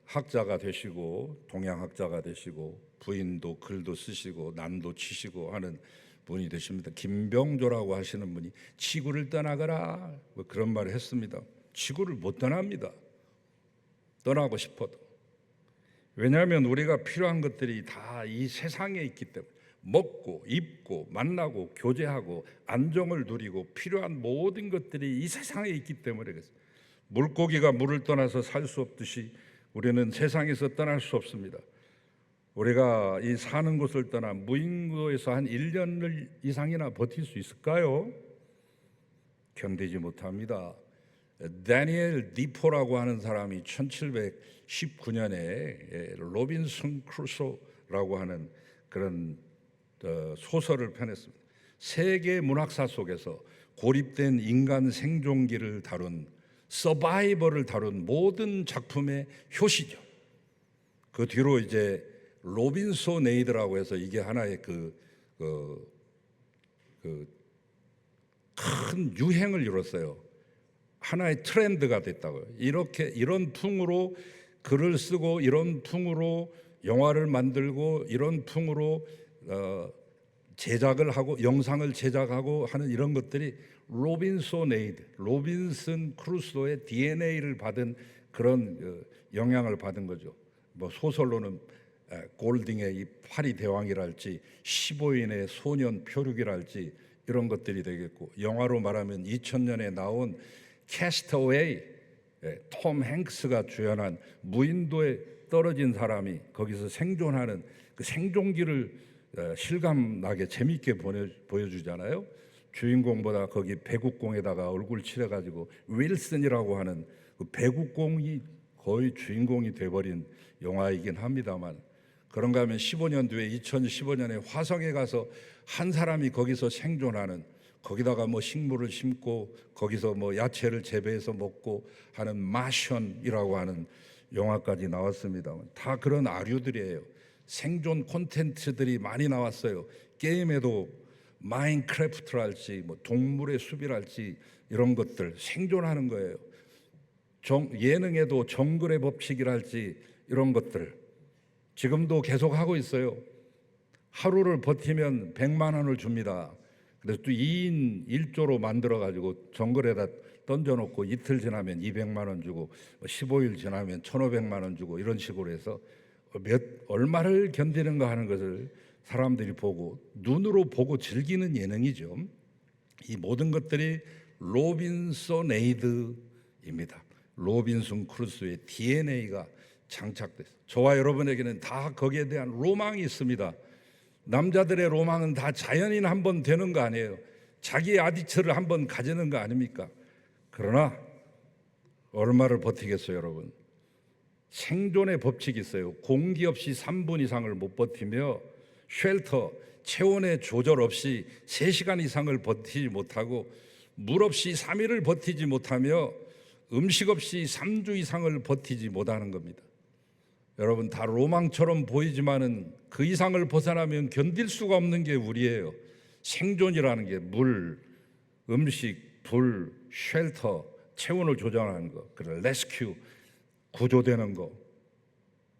S1: 학자가 되시고 동양학자가 되시고 부인도 글도 쓰시고 난도 치시고 하는 분이 되십니다. 김병조라고 하시는 분이 지구를 떠나거라 그런 말을 했습니다. 지구를 못 떠납니다. 떠나고 싶어도. 왜냐하면 우리가 필요한 것들이 다 이 세상에 있기 때문에 먹고 입고 만나고 교제하고 안정을 누리고 필요한 모든 것들이 이 세상에 있기 때문에 그렇습니다. 물고기가 물을 떠나서 살 수 없듯이 우리는 세상에서 떠날 수 없습니다. 우리가 이 사는 곳을 떠나 무인도에서 한 1년 이상이나 버틸 수 있을까요? 견디지 못합니다. 다니엘 디포라고 하는 사람이 1719년에 로빈슨 크루소라고 하는 그런 소설을 펴냈습니다. 세계 문학사 속에서 고립된 인간 생존기를 다룬 서바이벌을 다룬 모든 작품의 효시죠. 그 뒤로 이제 로빈소 네이드라고 해서 이게 하나의 큰 유행을 이뤘어요. 하나의 트렌드가 됐다고요. 이런 풍으로 글을 쓰고 이런 풍으로 영화를 만들고 이런 풍으로 제작을 하고 영상을 제작하고 하는 이런 것들이 로빈소 네이드, 로빈슨 크루소의 DNA를 받은 그런 영향을 받은 거죠. 뭐 소설로는 골딩의 이 파리 대왕이랄지 15인의 소년 표류기랄지 이런 것들이 되겠고, 영화로 말하면 2000년에 나온 캐스터웨이, 톰 행스가 주연한 무인도에 떨어진 사람이 거기서 생존하는 그 생존기를 실감나게 재밌게 보여주잖아요. 주인공보다 거기 배국공에다가 얼굴 칠해가지고 윌슨이라고 하는 그 배국공이 거의 주인공이 돼버린 영화이긴 합니다만, 그런가 하면 15년 뒤에 2015년에 화성에 가서 한 사람이 거기서 생존하는, 거기다가 뭐 식물을 심고 거기서 뭐 야채를 재배해서 먹고 하는 마션이라고 하는 영화까지 나왔습니다만, 다 그런 아류들이에요. 생존 콘텐츠들이 많이 나왔어요. 게임에도 마인크래프트랄지 뭐 동물의 숲이랄지 이런 것들 생존하는 거예요. 예능에도 정글의 법칙이랄지 이런 것들 지금도 계속 하고 있어요. 하루를 버티면 100만 원을 줍니다. 그래서 또 2인 1조로 만들어 가지고 정글에다 던져놓고 이틀 지나면 200만 원 주고 15일 지나면 1,500만 원 주고 이런 식으로 해서 얼마를 견디는가 하는 것을 사람들이 보고 눈으로 보고 즐기는 예능이죠. 이 모든 것들이 로빈소 네이드입니다. 로빈슨 크루소의 DNA가 장착됐어요. 저와 여러분에게는 다 거기에 대한 로망이 있습니다. 남자들의 로망은 다 자연인 한 번 되는 거 아니에요. 자기의 아디처를 한 번 가지는 거 아닙니까? 그러나 얼마를 버티겠어요, 여러분? 생존의 법칙이 있어요. 공기 없이 3분 이상을 못 버티며 쉘터, 체온의 조절 없이 3시간 이상을 버티지 못하고 물 없이 3일을 버티지 못하며 음식 없이 3주 이상을 버티지 못하는 겁니다. 여러분, 다 로망처럼 보이지만은 그 이상을 벗어나면 견딜 수가 없는 게 우리예요. 생존이라는 게 물, 음식, 불, 쉘터, 체온을 조절하는 거, 그리고 레스큐, 구조되는 거,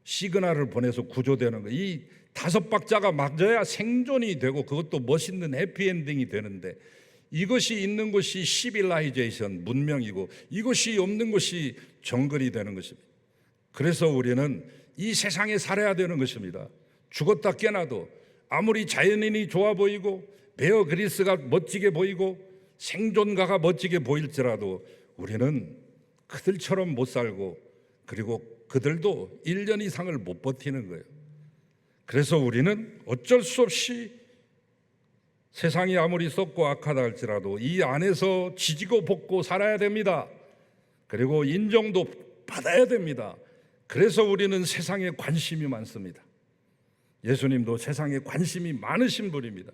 S1: 시그널을 보내서 구조되는 거, 이 5박자가 맞아야 생존이 되고 그것도 멋있는 해피엔딩이 되는데, 이것이 있는 것이 시빌라이제이션, 문명이고 이것이 없는 것이 정글이 되는 것입니다. 그래서 우리는 이 세상에 살아야 되는 것입니다. 죽었다 깨나도 아무리 자연인이 좋아 보이고 베어 그릴스가 멋지게 보이고 생존가가 멋지게 보일지라도 우리는 그들처럼 못 살고, 그리고 그들도 1년 이상을 못 버티는 거예요. 그래서 우리는 어쩔 수 없이 세상이 아무리 썩고 악하다 할지라도 이 안에서 지지고 볶고 살아야 됩니다. 그리고 인정도 받아야 됩니다. 그래서 우리는 세상에 관심이 많습니다. 예수님도 세상에 관심이 많으신 분입니다.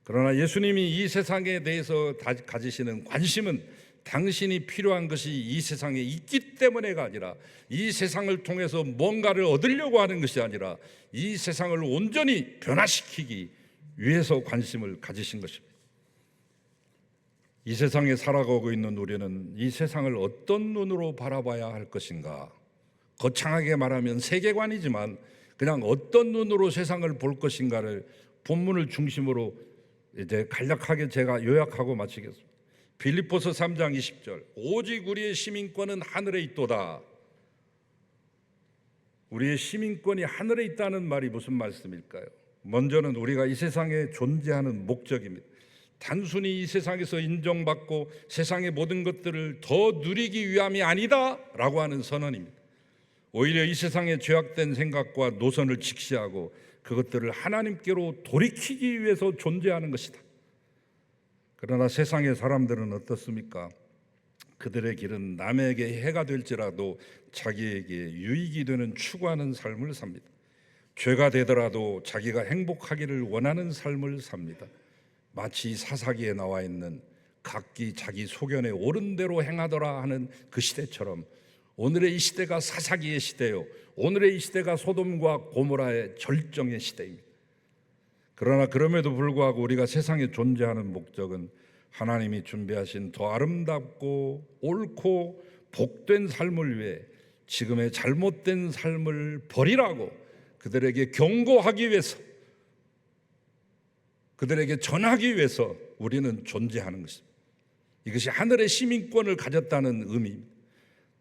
S1: 그러나 예수님이 이 세상에 대해서 가지시는 관심은 당신이 필요한 것이 이 세상에 있기 때문에가 아니라, 이 세상을 통해서 뭔가를 얻으려고 하는 것이 아니라 이 세상을 온전히 변화시키기 위해서 관심을 가지신 것입니다. 이 세상에 살아가고 있는 우리는 이 세상을 어떤 눈으로 바라봐야 할 것인가? 거창하게 말하면 세계관이지만 그냥 어떤 눈으로 세상을 볼 것인가를 본문을 중심으로 이제 간략하게 제가 요약하고 마치겠습니다. 빌립보서 3장 20절, 오직 우리의 시민권은 하늘에 있도다. 우리의 시민권이 하늘에 있다는 말이 무슨 말씀일까요? 먼저는 우리가 이 세상에 존재하는 목적입니다. 단순히 이 세상에서 인정받고 세상의 모든 것들을 더 누리기 위함이 아니다라고 하는 선언입니다. 오히려 이 세상의 죄악된 생각과 노선을 직시하고 그것들을 하나님께로 돌이키기 위해서 존재하는 것이다. 그러나 세상의 사람들은 어떻습니까? 그들의 길은 남에게 해가 될지라도 자기에게 유익이 되는 추구하는 삶을 삽니다. 죄가 되더라도 자기가 행복하기를 원하는 삶을 삽니다. 마치 사사기에 나와 있는 각기 자기 소견에 옳은 대로 행하더라 하는 그 시대처럼 오늘의 이 시대가 사사기의 시대요, 오늘의 이 시대가 소돔과 고모라의 절정의 시대입니다. 그러나 그럼에도 불구하고 우리가 세상에 존재하는 목적은 하나님이 준비하신 더 아름답고 옳고 복된 삶을 위해 지금의 잘못된 삶을 버리라고 그들에게 경고하기 위해서, 그들에게 전하기 위해서 우리는 존재하는 것입니다. 이것이 하늘의 시민권을 가졌다는 의미입니다.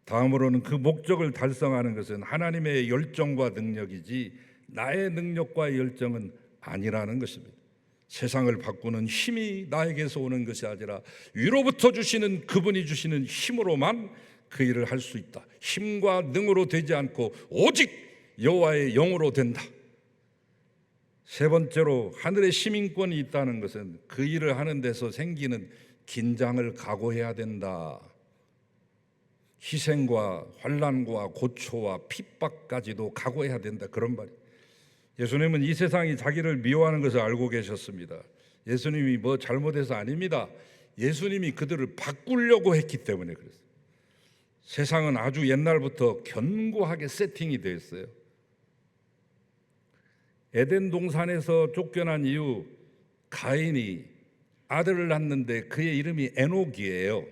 S1: 다음으로는 그 목적을 달성하는 것은 하나님의 열정과 능력이지 나의 능력과 열정은 아니라는 것입니다. 세상을 바꾸는 힘이 나에게서 오는 것이 아니라 위로부터 주시는 그분이 주시는 힘으로만 그 일을 할 수 있다. 힘과 능으로 되지 않고 오직 여호와의 영으로 된다. 세 번째로 하늘의 시민권이 있다는 것은 그 일을 하는 데서 생기는 긴장을 각오해야 된다. 희생과 환난과 고초와 핍박까지도 각오해야 된다. 그런 말이에요. 예수님은 이 세상이 자기를 미워하는 것을 알고 계셨습니다. 예수님이 뭐 잘못해서 아닙니다. 예수님이 그들을 바꾸려고 했기 때문에 그랬어요. 세상은 아주 옛날부터 견고하게 세팅이 되어 있어요. 에덴 동산에서 쫓겨난 이후 가인이 아들을 낳는데 그의 이름이 에녹이에요.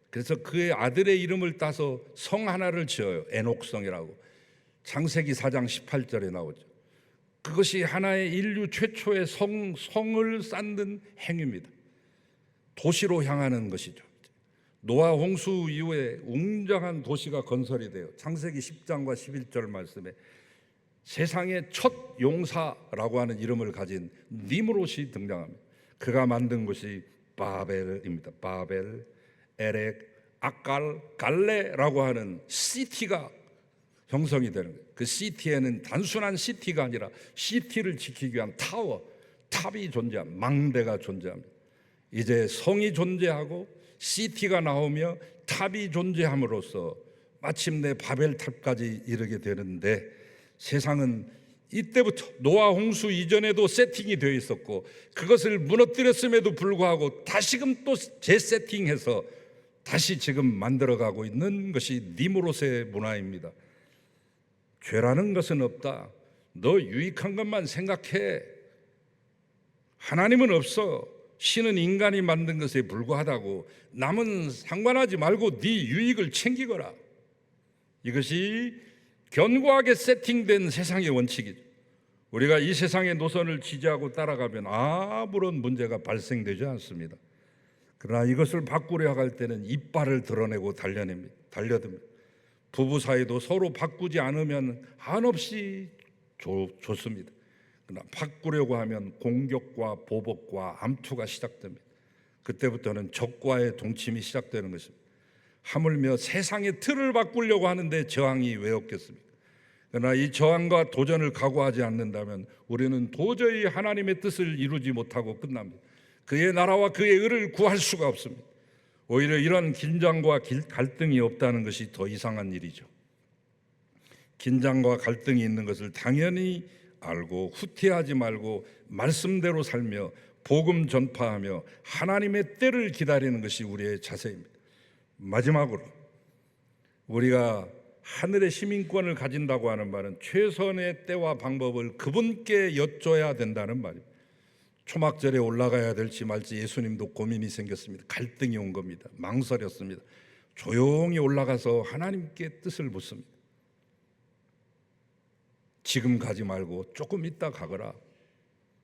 S1: 그래서 그의 아들의 이름을 따서 성 하나를 지어요. 에녹성이라고. 창세기 4장 18절에 나오죠. 그것이 하나의 인류 최초의 성을 쌓는 행위입니다. 도시로 향하는 것이죠. 노아 홍수 이후에 웅장한 도시가 건설이 돼요. 창세기 10장과 11절 말씀에 세상의 첫 용사라고 하는 이름을 가진 니므롯이 등장합니다. 그가 만든 것이 바벨입니다. 바벨, 에렉, 아칼, 갈레라고 하는 시티가 형성이 되는 거예요. 그 시티에는 단순한 시티가 아니라 시티를 지키기 위한 탑이 존재합니다. 망대가 존재합니다. 이제 성이 존재하고 시티가 나오며 탑이 존재함으로써 마침내 바벨탑까지 이르게 되는데, 세상은 이때부터 노아 홍수 이전에도 세팅이 되어 있었고 그것을 무너뜨렸음에도 불구하고 다시금 또 재세팅해서 다시 지금 만들어가고 있는 것이 니므롯의 문화입니다. 죄라는 것은 없다. 너 유익한 것만 생각해. 하나님은 없어. 신은 인간이 만든 것에 불과하다고. 남은 상관하지 말고 네 유익을 챙기거라. 이것이 견고하게 세팅된 세상의 원칙이죠. 우리가 이 세상의 노선을 지지하고 따라가면 아무런 문제가 발생되지 않습니다. 그러나 이것을 바꾸려 할 때는 이빨을 드러내고 달려듭니다. 부부 사이도 서로 바꾸지 않으면 한없이 좋습니다. 그러나 바꾸려고 하면 공격과 보복과 암투가 시작됩니다. 그때부터는 적과의 동침이 시작되는 것입니다. 하물며 세상의 틀을 바꾸려고 하는데 저항이 왜 없겠습니까? 그러나 이 저항과 도전을 각오하지 않는다면 우리는 도저히 하나님의 뜻을 이루지 못하고 끝납니다. 그의 나라와 그의 의를 구할 수가 없습니다. 오히려 이런 긴장과 갈등이 없다는 것이 더 이상한 일이죠. 긴장과 갈등이 있는 것을 당연히 알고 후퇴하지 말고 말씀대로 살며 복음 전파하며 하나님의 때를 기다리는 것이 우리의 자세입니다. 마지막으로 우리가 하늘의 시민권을 가진다고 하는 말은 최선의 때와 방법을 그분께 여쭤야 된다는 말입니다. 초막절에 올라가야 될지 말지 예수님도 고민이 생겼습니다. 갈등이 온 겁니다. 망설였습니다. 조용히 올라가서 하나님께 뜻을 묻습니다. 지금 가지 말고 조금 있다 가거라.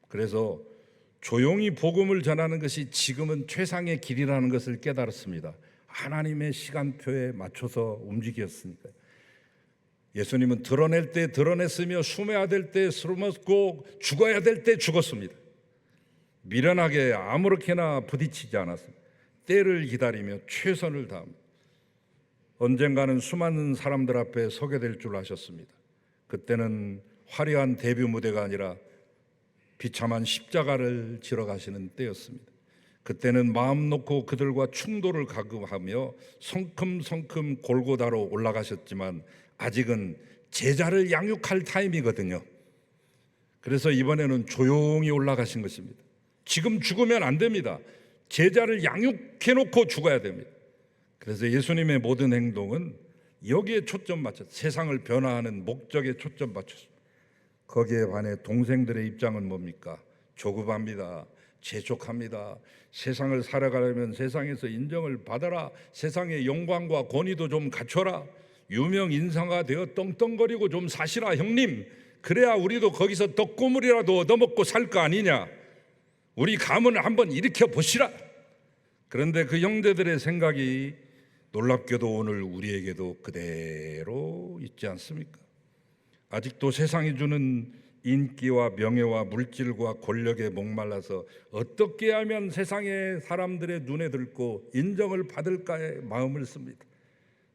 S1: 그래서 조용히 복음을 전하는 것이 지금은 최상의 길이라는 것을 깨달았습니다. 하나님의 시간표에 맞춰서 움직였으니까요. 예수님은 드러낼 때 드러냈으며 숨어야 될 때 숨었고 죽어야 될 때 죽었습니다. 미련하게 아무렇게나 부딪히지 않았습니다. 때를 기다리며 최선을 다합니다. 언젠가는 수많은 사람들 앞에 서게 될 줄 아셨습니다. 그때는 화려한 데뷔 무대가 아니라 비참한 십자가를 지러 가시는 때였습니다. 그때는 마음 놓고 그들과 충돌을 각오하며 성큼성큼 골고다로 올라가셨지만 아직은 제자를 양육할 타임이거든요. 그래서 이번에는 조용히 올라가신 것입니다. 지금 죽으면 안 됩니다. 제자를 양육해놓고 죽어야 됩니다. 그래서 예수님의 모든 행동은 여기에 초점 맞춰서 세상을 변화하는 목적에 초점 맞췄습니다. 거기에 반해 동생들의 입장은 뭡니까? 조급합니다. 재촉합니다. 세상을 살아가려면 세상에서 인정을 받아라. 세상의 영광과 권위도 좀 갖춰라. 유명 인사가 되어 떵떵거리고 좀 사시라 형님. 그래야 우리도 거기서 떡고물이라도 얻어먹고 살 거 아니냐. 우리 가문을 한번 일으켜 보시라. 그런데 그 형제들의 생각이 놀랍게도 오늘 우리에게도 그대로 있지 않습니까? 아직도 세상이 주는 인기와 명예와 물질과 권력에 목말라서 어떻게 하면 세상의 사람들의 눈에 들고 인정을 받을까에 마음을 씁니다.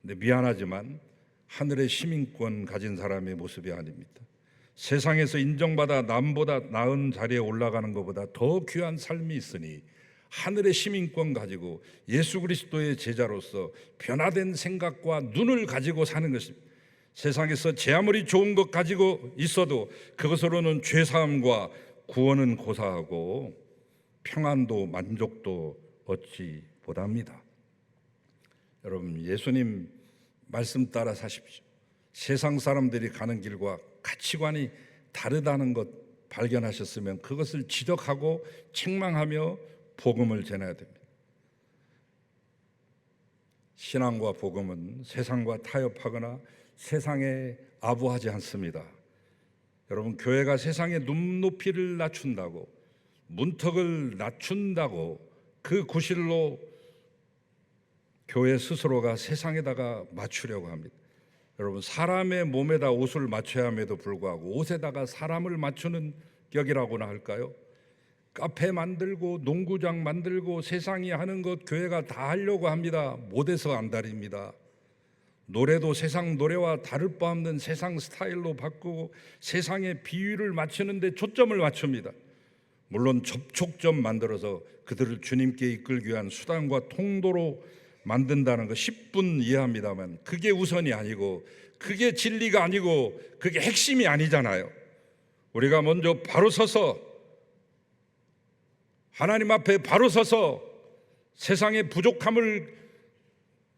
S1: 근데 미안하지만 하늘의 시민권 가진 사람의 모습이 아닙니다. 세상에서 인정받아 남보다 나은 자리에 올라가는 것보다 더 귀한 삶이 있으니 하늘의 시민권 가지고 예수 그리스도의 제자로서 변화된 생각과 눈을 가지고 사는 것입니다. 세상에서 제 아무리 좋은 것 가지고 있어도 그것으로는 죄사함과 구원은 고사하고 평안도 만족도 얻지 못합니다. 여러분, 예수님 말씀 따라 사십시오. 세상 사람들이 가는 길과 가치관이 다르다는 것 발견하셨으면 그것을 지적하고 책망하며 복음을 전해야 됩니다. 신앙과 복음은 세상과 타협하거나 세상에 아부하지 않습니다. 여러분, 교회가 세상의 눈높이를 낮춘다고, 문턱을 낮춘다고 그 구실로 교회 스스로가 세상에다가 맞추려고 합니다. 여러분, 사람의 몸에다 옷을 맞춰야 함에도 불구하고 옷에다가 사람을 맞추는 격이라고나 할까요? 카페 만들고 농구장 만들고 세상이 하는 것 교회가 다 하려고 합니다. 못해서 안달입니다. 노래도 세상 노래와 다를 바 없는 세상 스타일로 바꾸고 세상의 비유를 맞추는데 초점을 맞춥니다. 물론 접촉점 만들어서 그들을 주님께 이끌기 위한 수단과 통도로 만든다는 거 10분 이해합니다만 그게 우선이 아니고 그게 진리가 아니고 그게 핵심이 아니잖아요. 우리가 먼저 바로 서서 하나님 앞에 바로 서서 세상의 부족함을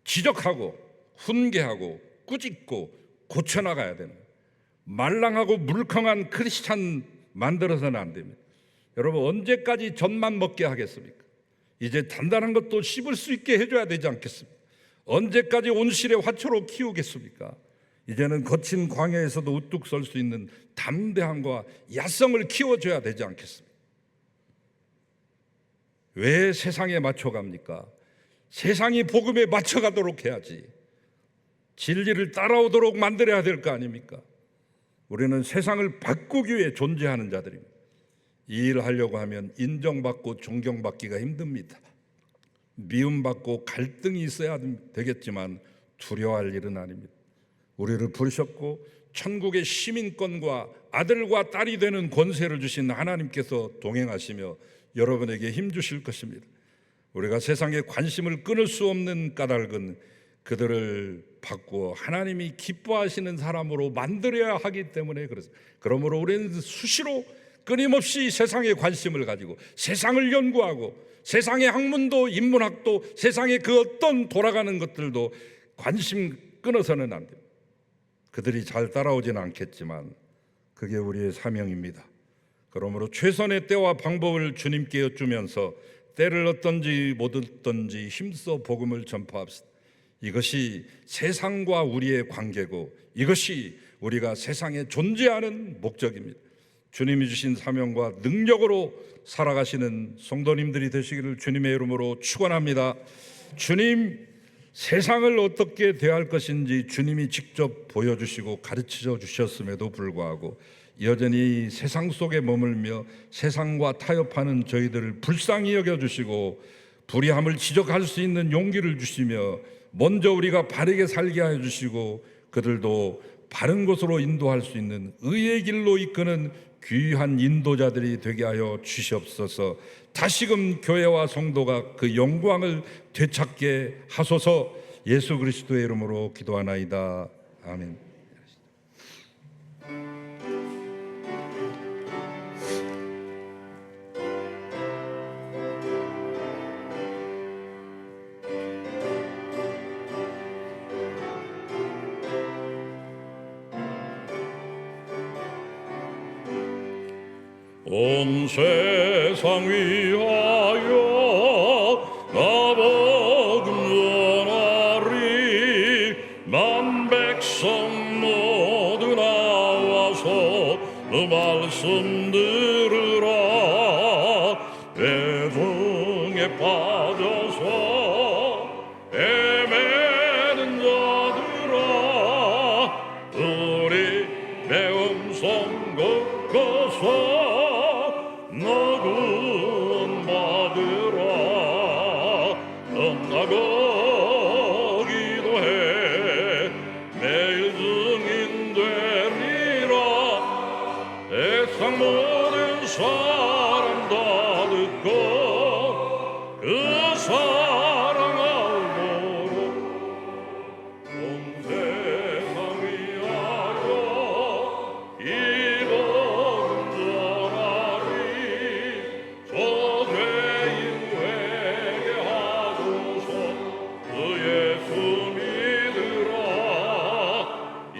S1: 지적하고 훈계하고 꾸짖고 고쳐나가야 되는, 말랑하고 물컹한 크리스찬 만들어서는 안 됩니다. 여러분, 언제까지 젖만 먹게 하겠습니까? 이제 단단한 것도 씹을 수 있게 해줘야 되지 않겠습니까? 언제까지 온실의 화초로 키우겠습니까? 이제는 거친 광야에서도 우뚝 설 수 있는 담대함과 야성을 키워줘야 되지 않겠습니까? 왜 세상에 맞춰갑니까? 세상이 복음에 맞춰가도록 해야지. 진리를 따라오도록 만들어야 될 거 아닙니까? 우리는 세상을 바꾸기 위해 존재하는 자들입니다. 이 일을 하려고 하면 인정받고 존경받기가 힘듭니다. 미움받고 갈등이 있어야 되겠지만 두려워할 일은 아닙니다. 우리를 부르셨고 천국의 시민권과 아들과 딸이 되는 권세를 주신 하나님께서 동행하시며 여러분에게 힘 주실 것입니다. 우리가 세상에 관심을 끊을 수 없는 까닭은 그들을 바꾸어 하나님이 기뻐하시는 사람으로 만들어야 하기 때문에 그렇습니다. 그러므로 우리는 수시로 끊임없이 세상에 관심을 가지고 세상을 연구하고 세상의 학문도 인문학도 세상의 그 어떤 돌아가는 것들도 관심 끊어서는 안 됩니다. 그들이 잘 따라오지는 않겠지만 그게 우리의 사명입니다. 그러므로 최선의 때와 방법을 주님께 여쭈면서 때를 얻든지 못 얻든지 힘써 복음을 전파합시다. 이것이 세상과 우리의 관계고 이것이 우리가 세상에 존재하는 목적입니다. 주님이 주신 사명과 능력으로 살아가시는 성도님들이 되시기를 주님의 이름으로 축원합니다. 주님 세상을 어떻게 대할 것인지 주님이 직접 보여주시고 가르쳐 주셨음에도 불구하고 여전히 세상 속에 머물며 세상과 타협하는 저희들을 불쌍히 여겨주시고 불의함을 지적할 수 있는 용기를 주시며 먼저 우리가 바르게 살게 하여 주시고 그들도 바른 곳으로 인도할 수 있는 의의 길로 이끄는 귀한 인도자들이 되게 하여 주시옵소서. 다시금 교회와 성도가 그 영광을 되찾게 하소서. 예수 그리스도의 이름으로 기도하나이다. 아멘.
S2: 온 세상 위하여 나 복음 전하리. 만 백성 모두 나와서 그 말씀 들으라. 배붕에 빠져서 헤매는 자들아, 우리 내 음성 걷고서 너군 받으라. 끝나고 기도해 매일 증인 되리라. 세상 모든 사람 다 듣고 그 사랑 알도록 온 세상 위하여 이 복음 전하리. 저 죄인 회개하고서 그 예수 믿으라. 이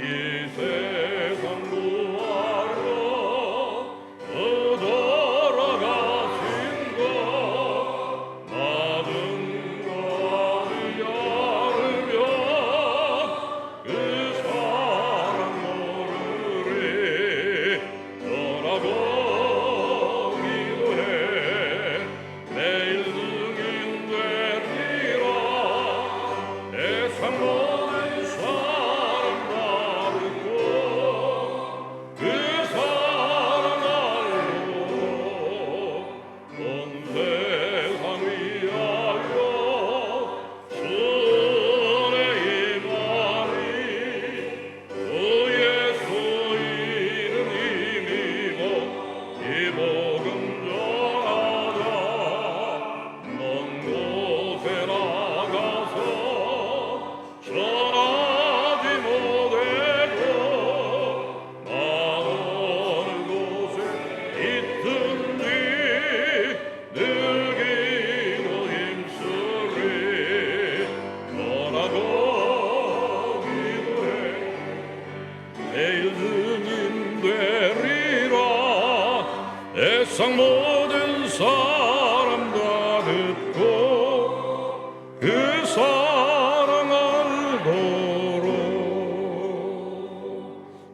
S2: 세상 구하려 그 돌아가신 것 받은 것을 열으며 그 사랑 모르리. 떠나고 기도해 매일 증인 되리라. 세상 모든 사람 다 듣고 그 사랑 알도록 온 세상 위하여 순례 임하리. 그 예수 이름 힘입어 이 복음 전하자. 먼 곳에 나가서 전하지 못해도 많은 곳에 있든지 늘 기도 힘쓰리. 떠나고 기도해 매일 증인 되리라. 세상 모든 사람 다 듣고 그 사랑 알도록.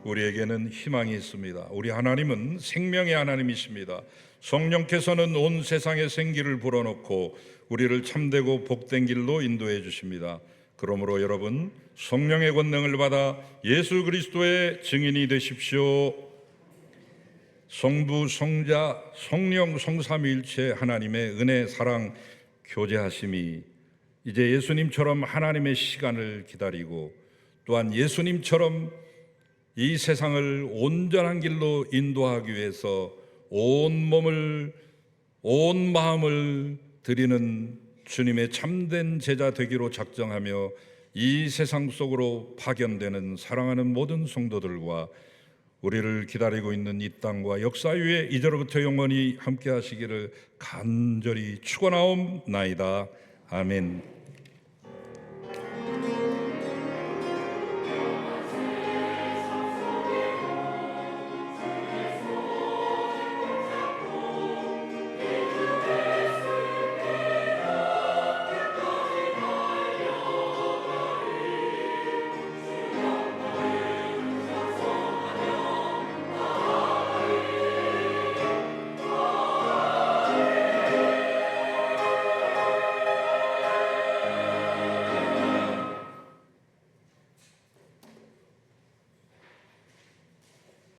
S1: 우리에게는 희망이 있습니다. 우리 하나님은 생명의 하나님이십니다. 성령께서는 온 세상에 생기를 불어넣고 우리를 참되고 복된 길로 인도해 주십니다. 그러므로 여러분 성령의 권능을 받아 예수 그리스도의 증인이 되십시오. 성부, 성자, 성령, 성삼위일체 하나님의 은혜, 사랑, 교제하심이 이제 예수님처럼 하나님의 시간을 기다리고 또한 예수님처럼 이 세상을 온전한 길로 인도하기 위해서 온 몸을 온 마음을 드리는 주님의 참된 제자 되기로 작정하며 이 세상 속으로 파견되는 사랑하는 모든 성도들과 우리를 기다리고 있는 이 땅과 역사 위에 이제로부터 영원히 함께 하시기를 간절히 축원하옵나이다. 아멘.